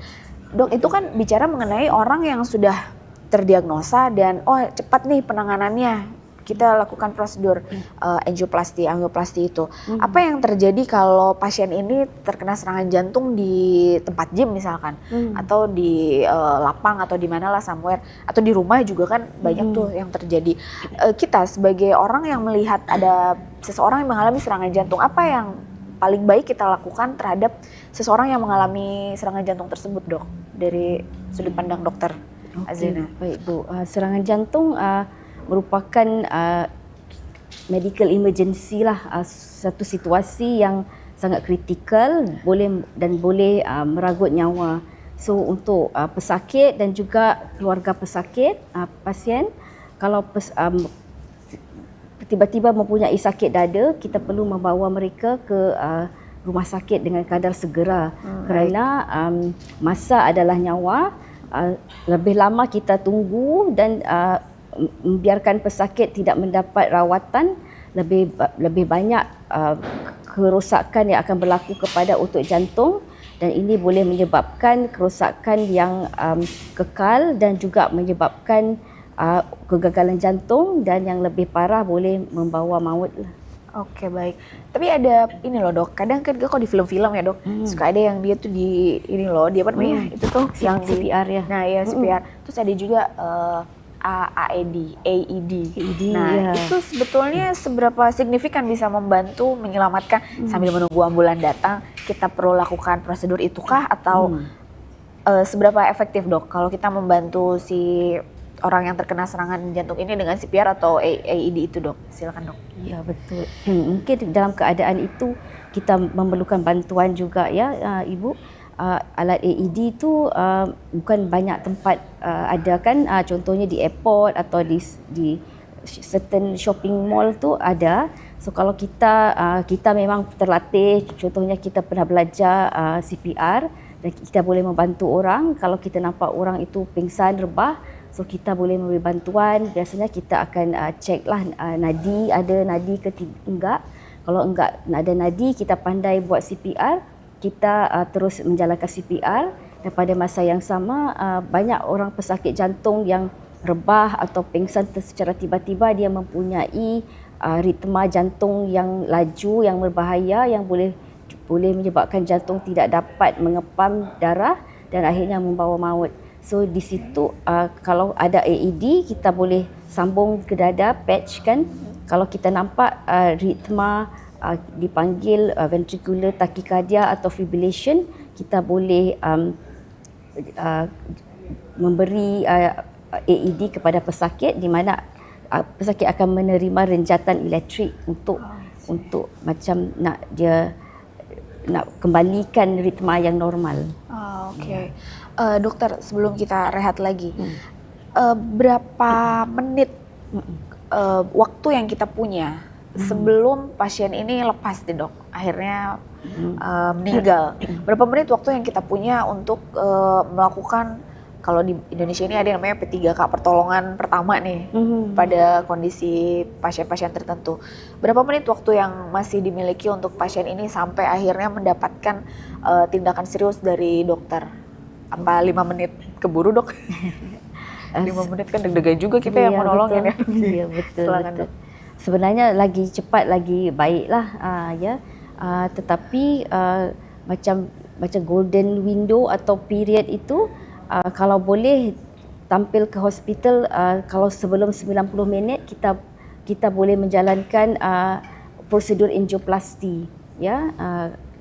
Dok, itu kan bicara mengenai orang yang sudah terdiagnosa dan cepat nih penanganannya. Kita lakukan prosedur angioplasti itu. Apa yang terjadi kalau pasien ini terkena serangan jantung di tempat gym misalkan, atau di lapang atau di mana lah somewhere, atau di rumah juga kan banyak tuh yang terjadi. Kita sebagai orang yang melihat ada seseorang yang mengalami serangan jantung, apa yang paling baik kita lakukan terhadap seseorang yang mengalami serangan jantung tersebut, Dok? Dari sudut pandang dokter Azrina. Baik Bu, serangan jantung merupakan medical emergency lah, satu situasi yang sangat kritikal, boleh meragut nyawa. So untuk pesakit dan juga keluarga pesakit, pasien, kalau tiba-tiba mempunyai sakit dada, kita perlu membawa mereka ke rumah sakit dengan kadar segera, kerana masa adalah nyawa. Lebih lama kita tunggu dan membiarkan pesakit tidak mendapat rawatan, lebih banyak kerosakan yang akan berlaku kepada otot jantung, dan ini boleh menyebabkan kerosakan yang kekal dan juga menyebabkan kegagalan jantung, dan yang lebih parah boleh membawa maut. Oke, baik. Tapi ada ini loh Dok, kadang kan kalau di film-film ya Dok, suka ada yang dia tuh di ini loh, dia apa namanya? Itu tuh yang CPR ya. Nah ya CPR. Terus ada juga AED. Nah itu sebetulnya seberapa signifikan bisa membantu menyelamatkan sambil menunggu ambulan datang, kita perlu lakukan prosedur itukah atau seberapa efektif Dok kalau kita membantu si orang yang terkena serangan jantung ini dengan CPR atau AED itu Dok? Silakan Dok. Ya betul. Mungkin dalam keadaan itu kita memerlukan bantuan juga ya Ibu. Alat AED itu bukan banyak tempat ada kan, contohnya di airport atau di certain shopping mall tu ada. So kalau kita memang terlatih, contohnya kita pernah belajar CPR dan kita boleh membantu orang. Kalau kita nampak orang itu pingsan, rebah, so kita boleh memberi bantuan. Biasanya kita akan cek lah nadi, ada nadi ke enggak. Kalau enggak ada nadi, kita pandai buat CPR, kita terus menjalankan CPR. Dan pada masa yang sama, banyak orang pesakit jantung yang rebah atau pingsan secara tiba-tiba, dia mempunyai ritma jantung yang laju, yang berbahaya, yang boleh menyebabkan jantung tidak dapat mengepam darah dan akhirnya membawa maut. So di situ kalau ada AED, kita boleh sambung ke dada, patch kan. Kalau kita nampak ritma dipanggil ventricular tachycardia atau fibrillation, kita boleh memberi AED kepada pesakit, di mana pesakit akan menerima renjatan elektrik untuk macam nak kembalikan ritma yang normal. Oke. Dokter, sebelum kita rehat lagi, berapa menit waktu yang kita punya sebelum pasien ini lepas nih Dok, akhirnya meninggal? Berapa menit waktu yang kita punya untuk melakukan, kalau di Indonesia ini ada yang namanya P3K, pertolongan pertama nih pada kondisi pasien-pasien tertentu. Berapa menit waktu yang masih dimiliki untuk pasien ini sampai akhirnya mendapatkan tindakan serius dari dokter? Apa 5 menit keburu dok? 5 menit kan deg-degan juga kita yang mau nolongin ya. Iya betul. Silakan, betul. Dok. Sebenarnya lagi cepat lagi baiklah ya. Tetapi macam golden window atau period itu kalau boleh tampil ke hospital kalau sebelum 90 minit kita boleh menjalankan prosedur angioplasti ya.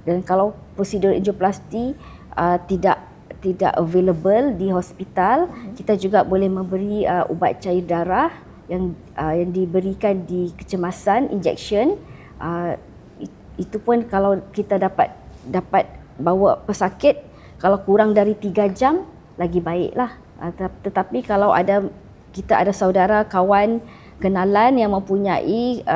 Dan kalau prosedur angioplasti tidak available di hospital, kita juga boleh memberi ubat cair darah yang diberikan di kecemasan injection. Itu pun kalau kita dapat bawa pesakit kalau kurang dari 3 jam lagi baiklah. Tetapi kalau kita ada saudara, kawan, kenalan yang mempunyai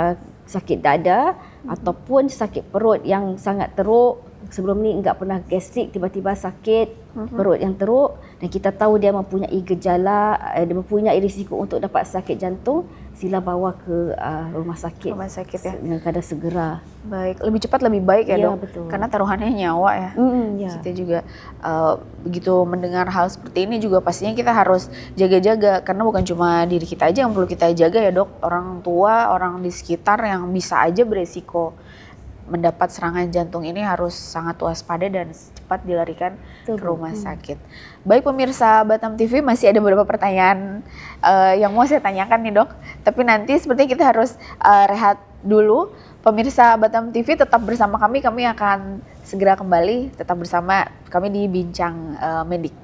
sakit dada ataupun sakit perut yang sangat teruk, sebelum ni enggak pernah gastrik, tiba-tiba sakit perut yang teruk, dan kita tahu dia mempunyai gejala, dia mempunyai risiko untuk dapat sakit jantung, sila bawa ke rumah sakit. Rumah sakit ya. Dengan keadaan segera. Baik, lebih cepat lebih baik ya, Ya, dok. betul. Karena taruhannya nyawa ya. Ya. Kita juga begitu mendengar hal seperti ini juga pastinya kita harus jaga-jaga, karena bukan cuma diri kita aja yang perlu kita jaga ya dok, orang tua, orang di sekitar yang bisa aja beresiko mendapat serangan jantung ini harus sangat waspada dan cepat dilarikan ke rumah sakit. Baik pemirsa Batam TV, masih ada beberapa pertanyaan yang mau saya tanyakan nih dok, tapi nanti sepertinya kita harus rehat dulu. Pemirsa Batam TV tetap bersama kami akan segera kembali, tetap bersama kami di Bincang Medik.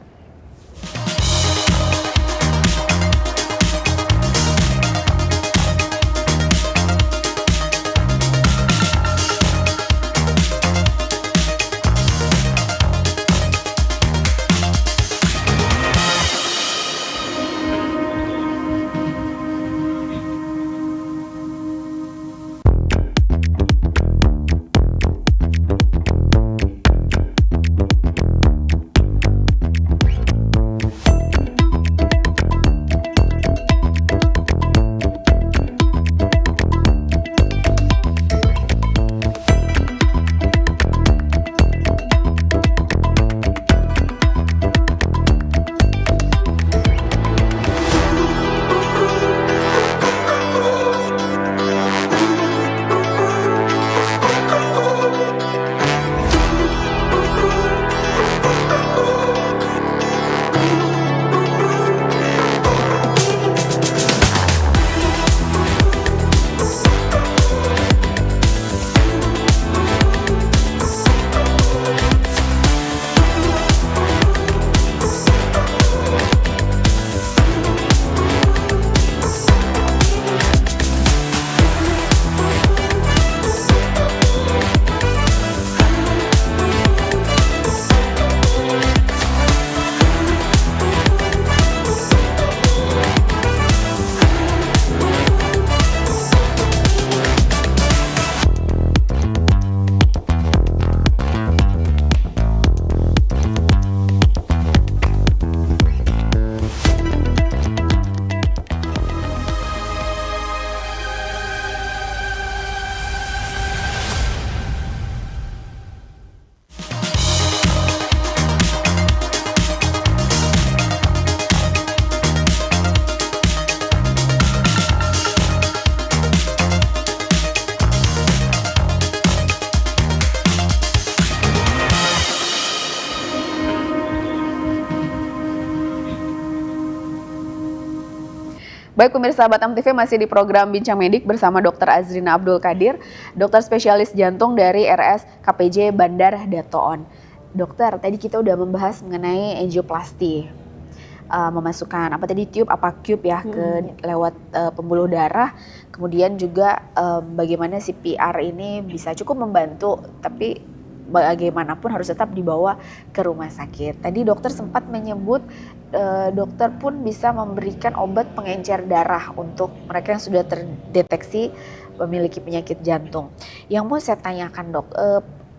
Baik pemirsa Batam TV, masih di program Bincang Medik bersama Dr. Azrina Abdul Qadir, dokter spesialis jantung dari RS KPJ Bandar Datoon. Dokter, tadi kita udah membahas mengenai angioplasti, memasukkan apa tadi tube ya ke lewat pembuluh darah, kemudian juga bagaimana CPR ini bisa cukup membantu, tapi bagaimanapun harus tetap dibawa ke rumah sakit. Tadi dokter sempat menyebut dokter pun bisa memberikan obat pengencer darah untuk mereka yang sudah terdeteksi memiliki penyakit jantung. Yang mau saya tanyakan dok,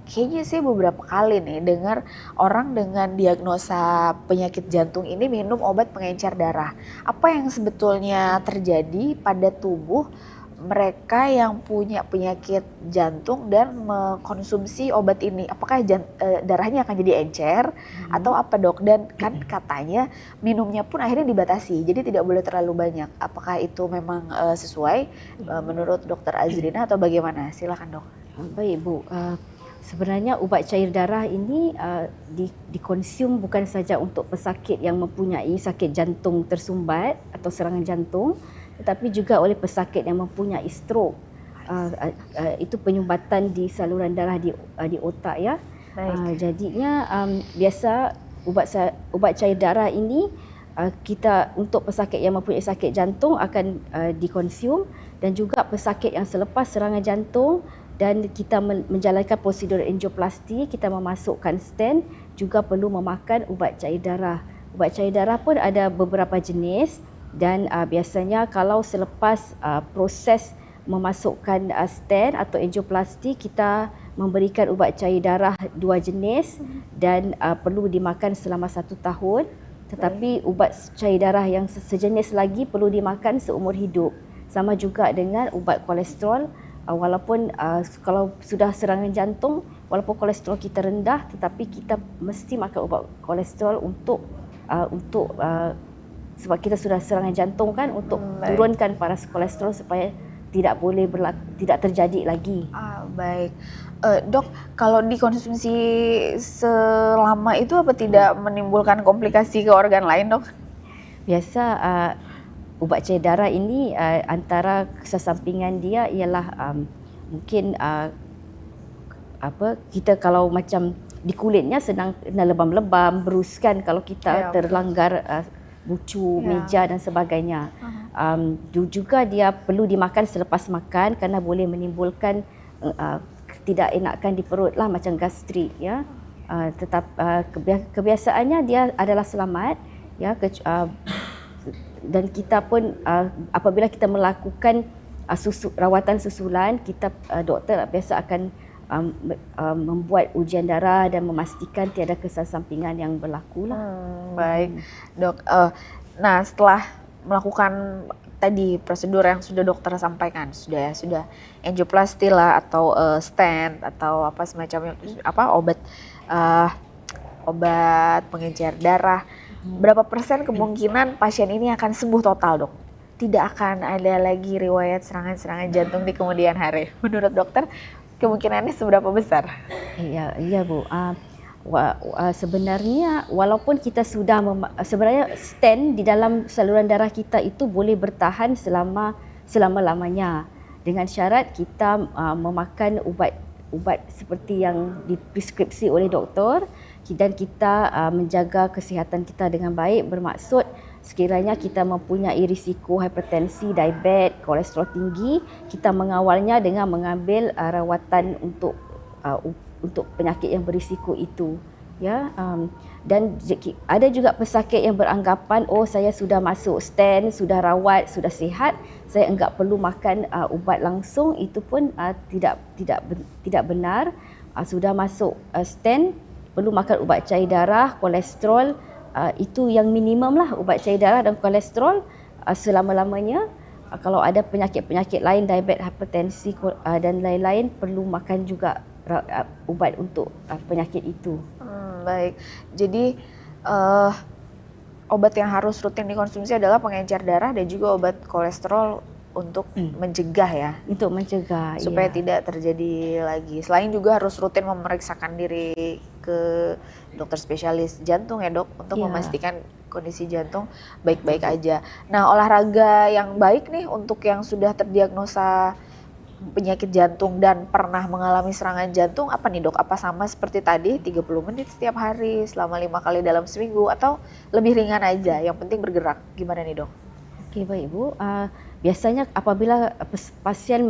kayaknya sih beberapa kali nih dengar orang dengan diagnosa penyakit jantung ini minum obat pengencer darah. Apa yang sebetulnya terjadi pada tubuh mereka yang punya penyakit jantung dan mengkonsumsi obat ini, apakah darahnya akan jadi encer atau apa dok? Dan kan katanya minumnya pun akhirnya dibatasi, jadi tidak boleh terlalu banyak. Apakah itu memang sesuai menurut dokter Azrina atau bagaimana? Silakan dok. Baik Bu, sebenarnya ubat cair darah ini dikonsum bukan saja untuk pesakit yang mempunyai sakit jantung tersumbat atau serangan jantung, tetapi juga oleh pesakit yang mempunyai stroke. Itu penyumbatan di saluran darah di otak ya. Jadinya biasa ubat cair darah ini kita untuk pesakit yang mempunyai sakit jantung akan dikonsum, dan juga pesakit yang selepas serangan jantung dan kita menjalankan prosedur angioplasti, kita memasukkan stent, juga perlu memakan ubat cair darah. Ubat cair darah pun ada beberapa jenis, dan biasanya kalau selepas proses memasukkan stent atau angioplasti, kita memberikan ubat cair darah 2 jenis dan perlu dimakan selama 1 tahun. Tetapi ubat cair darah yang sejenis lagi perlu dimakan seumur hidup. Sama juga dengan ubat kolesterol, walaupun kalau sudah serangan jantung, walaupun kolesterol kita rendah, tetapi kita mesti makan ubat kolesterol untuk sebab kita sudah serangan jantung kan, untuk turunkan paras kolesterol supaya tidak terjadi lagi. Baik. Dok, kalau dikonsumsi selama itu apa tidak menimbulkan komplikasi ke organ lain, dok? Biasa ubat cair darah ini antara kesampingan dia ialah mungkin kita kalau macam di kulitnya senang kena lebam-lebam, beruskan kalau kita terlanggar bucu, meja dan sebagainya. Juga dia perlu dimakan selepas makan kerana boleh menimbulkan tidak enakan di perut lah, macam gastrik ya. Kebiasaannya dia adalah selamat ya, dan kita pun apabila kita melakukan rawatan susulan, kita doktor biasa akan membuat ujian darah dan memastikan tiada kesan sampingan yang berlaku lah. Baik, dok. Nah, setelah melakukan tadi prosedur yang sudah dokter sampaikan, sudah angioplasti lah atau stent atau apa semacamnya, obat pengencer darah. Berapa persen kemungkinan pasien ini akan sembuh total, dok? Tidak akan ada lagi riwayat serangan-serangan jantung di kemudian hari. Menurut dokter, kemungkinannya seberapa besar? Iya Bu. Sebenarnya walaupun kita sudah sebenarnya stent di dalam saluran darah kita itu boleh bertahan selama-lamanya, dengan syarat kita memakan ubat seperti yang dipreskripsi oleh doktor, dan kita menjaga kesihatan kita dengan baik, bermaksud sekiranya kita mempunyai risiko hipertensi, diabetes, kolesterol tinggi, kita mengawalnya dengan mengambil rawatan untuk penyakit yang berisiko itu ya. Dan ada juga pesakit yang beranggapan, oh saya sudah masuk stent, sudah rawat, sudah sihat, saya enggak perlu makan ubat langsung. Itu pun tidak benar. Sudah masuk stent, perlu makan ubat cair darah, kolesterol, itu yang minimum lah, ubat cair darah dan kolesterol selama-lamanya. Kalau ada penyakit-penyakit lain, diabetes, hipertensi dan lain-lain, perlu makan juga ubat untuk penyakit itu. Baik, jadi obat yang harus rutin dikonsumsi adalah pengencer darah dan juga obat kolesterol untuk mencegah ya. Untuk mencegah, supaya tidak terjadi lagi. Selain juga harus rutin memeriksakan diri ke dokter spesialis jantung ya, dok, untuk memastikan kondisi jantung baik-baik aja. Nah, olahraga yang baik nih untuk yang sudah terdiagnosa penyakit jantung dan pernah mengalami serangan jantung apa nih, dok? Apa sama seperti tadi 30 menit setiap hari selama 5 kali dalam seminggu, atau lebih ringan aja yang penting bergerak? Gimana nih, dok? Okey, baik Bu. Biasanya apabila pasien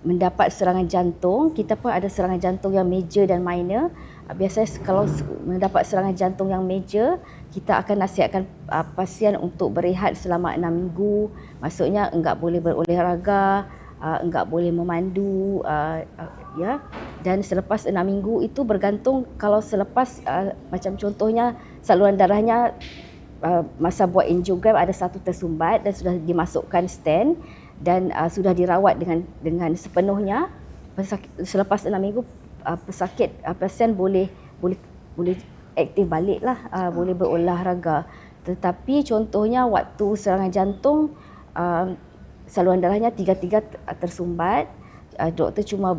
mendapat serangan jantung, kita pun ada serangan jantung yang major dan minor. Biasanya kalau mendapat serangan jantung yang major, kita akan nasihatkan pasien untuk berehat selama 6 minggu. Maksudnya enggak boleh berolahraga, enggak boleh memandu, ya. Dan selepas 6 minggu itu bergantung, kalau selepas macam contohnya saluran darahnya masa buat angiogram ada satu tersumbat dan sudah dimasukkan stent dan sudah dirawat dengan sepenuhnya. Selepas 6 minggu pasien boleh aktif balik lah, boleh berolahraga. Tetapi contohnya waktu serangan jantung, saluran darahnya tiga-tiga tersumbat. Doktor cuma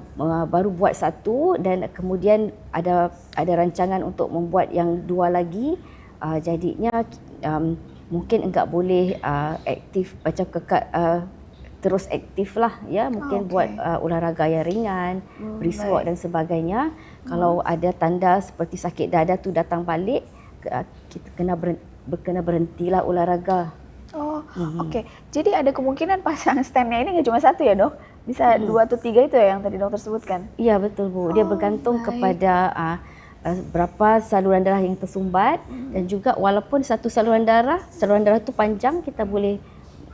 baru buat satu dan kemudian ada rancangan untuk membuat yang dua lagi. Jadinya mungkin enggak boleh aktif macam kekal terus aktif lah ya, mungkin buat olahraga yang ringan, brisk walk dan sebagainya. Kalau ada tanda seperti sakit dada tu datang balik, kita kena berhentilah olahraga. Oke. Jadi ada kemungkinan pasang stand-nya ini nggak cuma satu ya, Dok? Bisa 2 atau 3 itu ya yang tadi dokter sebutkan? Iya betul Bu, dia bergantung kepada berapa saluran darah yang tersumbat dan juga walaupun satu saluran darah tu panjang, kita boleh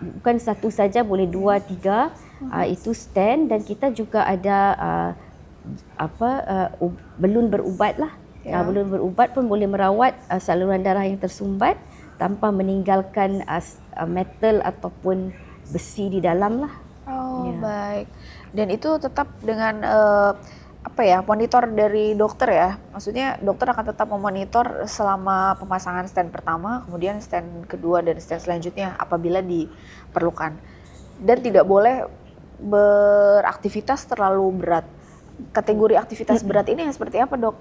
bukan satu saja, boleh 2, 3 itu stand, dan kita juga ada belun berubat lah. Belun berubat pun boleh merawat saluran darah yang tersumbat tanpa meninggalkan metal ataupun besi di dalam lah. Baik. Dan itu tetap dengan monitor dari dokter ya. Maksudnya dokter akan tetap memonitor selama pemasangan stand pertama, kemudian stand kedua dan stand selanjutnya apabila diperlukan. Dan tidak boleh beraktivitas terlalu berat. Kategori aktivitas berat ini yang seperti apa, Dok?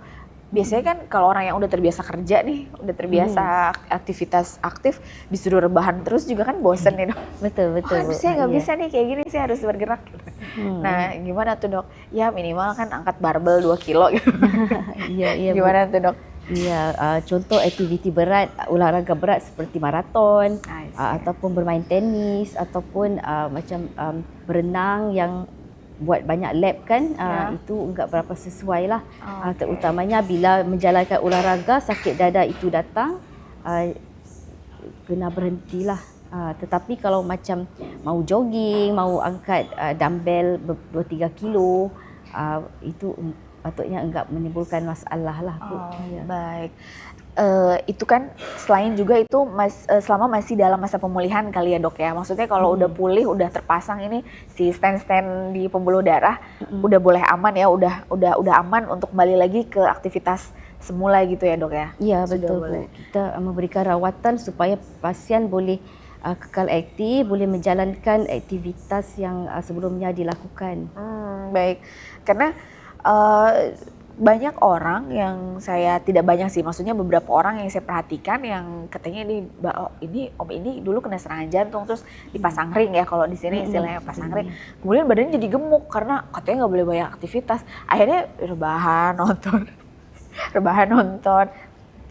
Biasanya kan kalau orang yang udah terbiasa kerja nih, udah terbiasa aktivitas aktif, disuruh rebahan terus juga kan bosen nih, Dok. Betul. Saya nggak bisa nih kayak gini, saya harus bergerak. Nah, gimana tuh, Dok? Ya minimal kan angkat barbel 2 kilo gitu. Iya. Gimana tuh, Dok? Iya, contoh aktiviti berat, olahraga berat seperti maraton, ataupun bermain tenis, ataupun macam berenang yang buat banyak lap kan, itu enggak berapa sesuai lah. Terutamanya bila menjalankan olahraga, sakit dada itu datang, kena berhentilah. Tetapi kalau macam mau jogging, mau angkat dumbbell 2-3 kilo, itu patutnya enggak menimbulkan masalah lah. Baik. Itu kan selain juga itu selama masih dalam masa pemulihan kali ya, Dok ya. Maksudnya kalau udah pulih, udah terpasang ini si stand di pembuluh darah, udah boleh aman ya, udah aman untuk kembali lagi ke aktivitas semula gitu ya, Dok ya. Iya betul Bu. Kita memberikan rawatan supaya pasien boleh kekal aktif, boleh menjalankan aktivitas yang sebelumnya dilakukan. Baik. Karena banyak orang yang saya tidak banyak sih, maksudnya beberapa orang yang saya perhatikan yang katanya om ini dulu kena serangan jantung terus dipasang ring ya, kalau di sini istilahnya pasang ring. Kemudian badannya jadi gemuk karena katanya nggak boleh banyak aktivitas. Akhirnya rebahan nonton,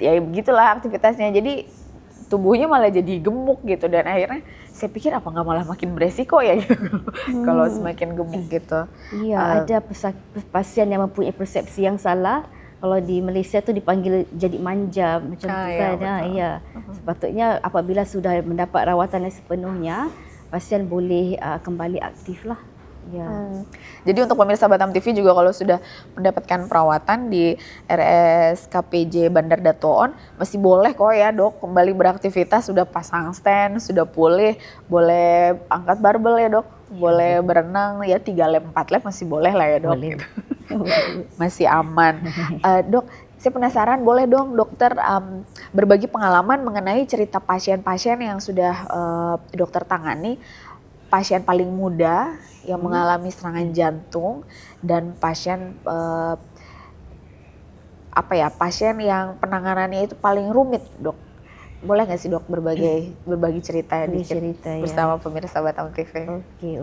ya begitulah aktivitasnya. Jadi tubuhnya malah jadi gemuk gitu, dan akhirnya saya pikir apa nggak malah makin beresiko ya gitu kalau semakin gemuk gitu. Iya, ada pasien yang mempunyai persepsi yang salah. Kalau di Malaysia tu dipanggil jadi manja macam tu kan. Iya. Sepatutnya apabila sudah mendapat rawatan yang sepenuhnya, pasien boleh kembali aktif lah. Ya. Jadi untuk pemirsa Batam TV juga kalau sudah mendapatkan perawatan di RSKPJ Bandar Datoon masih boleh kok ya, Dok, kembali beraktivitas, sudah pasang stand, sudah pulih, boleh angkat barbel ya, Dok, boleh berenang ya 3 lap 4 lap masih boleh lah ya, Dok. Boleh. Masih aman. Dok, saya penasaran, boleh dong dokter berbagi pengalaman mengenai cerita pasien-pasien yang sudah dokter tangani, pasien paling muda yang mengalami serangan jantung dan pasien pasien yang penanganannya itu paling rumit, Dok. Boleh nggak sih, Dok, berbagi cerita bersama pemirsa Batam TV?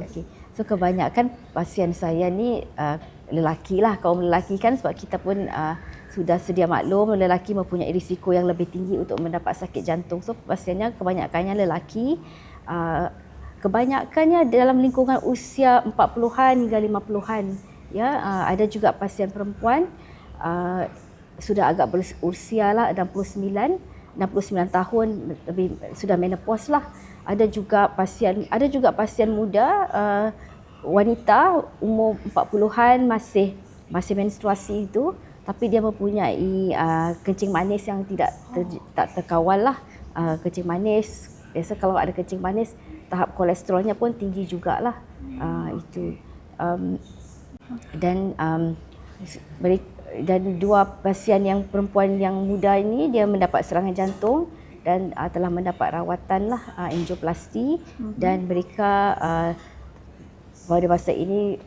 Oke. So kebanyakan pasien saya ni lelaki lah, kaum lelaki kan, sebab kita pun sudah sedia maklum lelaki mempunyai risiko yang lebih tinggi untuk mendapat sakit jantung. So pasiennya kebanyakannya lelaki. Kebanyakannya dalam lingkungan usia 40-an hingga 50-an. Ya, ada juga pasien perempuan sudah agak berusia lah 69 tahun, lebih sudah menopause lah. Ada juga pasien muda, wanita umur 40-an masih menstruasi itu, tapi dia mempunyai kencing manis yang tak terkawal lah. kencing manis. Biasa kalau ada kencing manis, tahap kolesterolnya pun tinggi jugalah. Itu. Dan dua pasien yang perempuan yang muda ini dia mendapat serangan jantung dan telah mendapat rawatan lah angioplasti dan mereka pada masa ini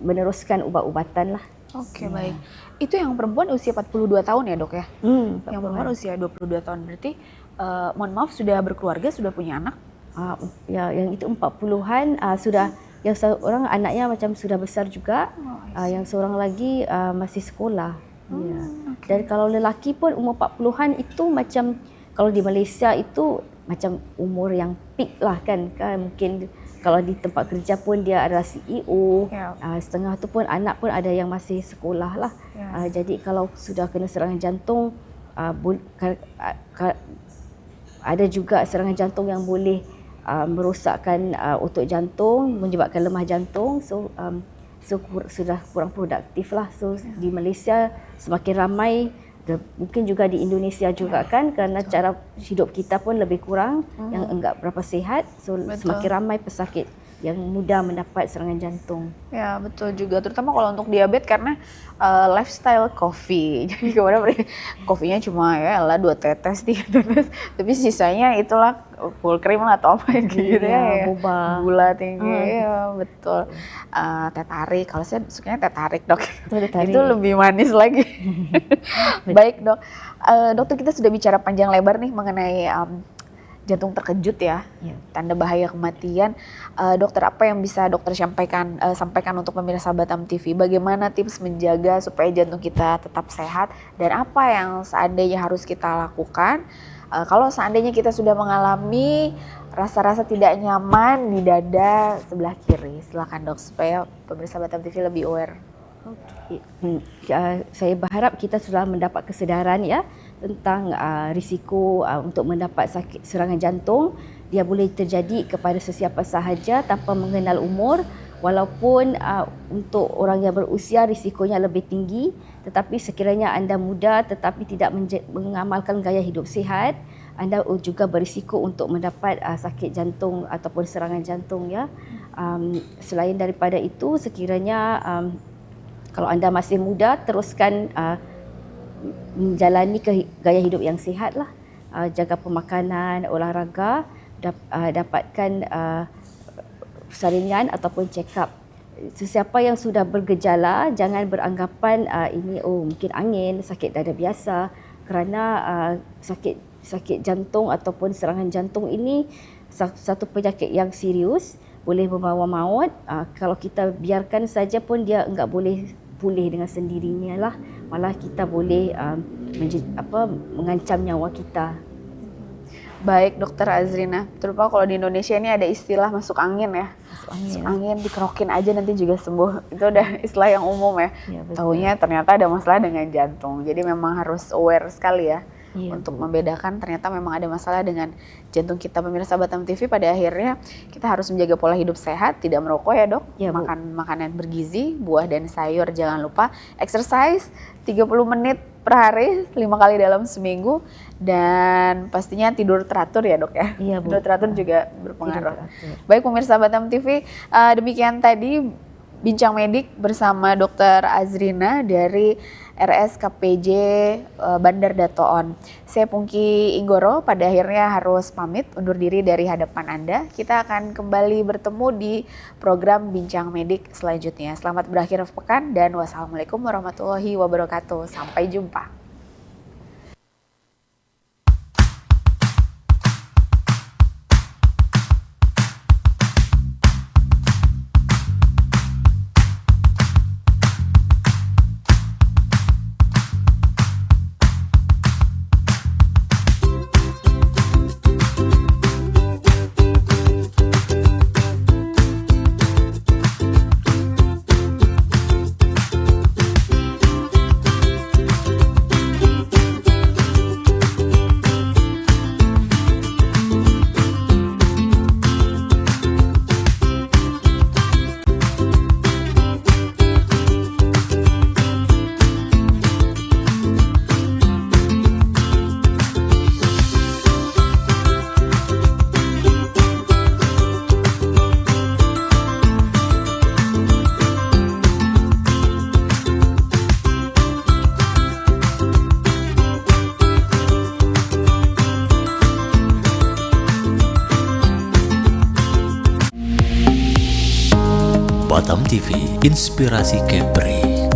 meneruskan ubat-ubatan lah. Oke, baik. Itu yang perempuan usia 42 tahun ya, Dok ya? Yang perempuan usia 22 tahun. Berarti mohon maaf sudah berkeluarga, sudah punya anak? Ya, yang itu 40-an sudah, yang seorang anaknya macam sudah besar juga, yang seorang lagi masih sekolah. Ya. Dan kalau lelaki pun umur 40-an itu macam, kalau di Malaysia itu macam umur yang peak lah kan mungkin kalau di tempat kerja pun dia adalah CEO, setengah tu pun anak pun ada yang masih sekolah lah. Jadi kalau sudah kena serangan jantung, ada juga serangan jantung yang boleh merosakkan otot jantung, menyebabkan lemah jantung. So sudah kurang produktif lah. So di Malaysia semakin ramai, mungkin juga di Indonesia juga kan, kerana cara hidup kita pun lebih kurang yang enggak berapa sihat. So semakin ramai pesakit yang mudah mendapat serangan jantung. Ya betul juga, terutama kalau untuk diabetes karena lifestyle coffee. Jadi kemarin kopinya cuma ya lah 2 tetes, 3 tetes, tapi sisanya itulah full cream lah atau apa gitu ya. Boba. Gula tinggi, ya betul. Teh tarik, kalau saya sukanya teh tarik, Dok. Itu lebih manis lagi. Baik, Dok. Dokter, kita sudah bicara panjang lebar nih mengenai jantung terkejut ya, tanda bahaya kematian. Dokter, apa yang bisa dokter sampaikan untuk pemirsa Batam TV? Bagaimana tips menjaga supaya jantung kita tetap sehat dan apa yang seandainya harus kita lakukan kalau seandainya kita sudah mengalami rasa-rasa tidak nyaman di dada sebelah kiri? Silakan, Dok, supaya pemirsa Batam TV lebih aware. Saya berharap kita sudah mendapat kesedaran ya tentang risiko untuk mendapat sakit serangan jantung. Dia boleh terjadi kepada sesiapa sahaja tanpa mengenal umur, walaupun untuk orang yang berusia risikonya lebih tinggi. Tetapi sekiranya anda muda tetapi tidak mengamalkan gaya hidup sihat, anda juga berisiko untuk mendapat sakit jantung ataupun serangan jantung ya. Selain daripada itu, sekiranya kalau anda masih muda, teruskan menjalani gaya hidup yang sihat lah. Jaga pemakanan, olahraga, dapatkan saringan ataupun check up. Sesiapa yang sudah bergejala, jangan beranggapan ini mungkin angin, sakit dada biasa, kerana sakit jantung ataupun serangan jantung ini satu penyakit yang serius, boleh membawa maut. Kalau kita biarkan saja pun dia enggak boleh pulih dengan sendirinya lah, malah kita boleh mengancam nyawa kita. Baik, Dokter Azrina, terutama kalau di Indonesia ini ada istilah masuk angin ya. Masuk angin, dikerokin aja nanti juga sembuh. Itu udah istilah yang umum ya. Taunya ternyata ada masalah dengan jantung. Jadi memang harus aware sekali ya. Untuk membedakan ternyata memang ada masalah dengan jantung kita. Pemirsa Batam TV, pada akhirnya kita harus menjaga pola hidup sehat, tidak merokok ya, Dok. Makan makanan bergizi, buah dan sayur jangan lupa. Exercise 30 menit per hari, 5 kali dalam seminggu, dan pastinya tidur teratur ya, Dok ya. Tidur teratur juga berpengaruh. Baik pemirsa Batam TV, demikian tadi Bincang Medik bersama Dr. Azrina dari RSKPJ Bandar Datoon. Saya Pungki Inggoro, pada akhirnya harus pamit undur diri dari hadapan Anda. Kita akan kembali bertemu di program Bincang Medik selanjutnya. Selamat berakhir pekan dan wassalamualaikum warahmatullahi wabarakatuh. Sampai jumpa. Batam TV, Inspirasi Kepri.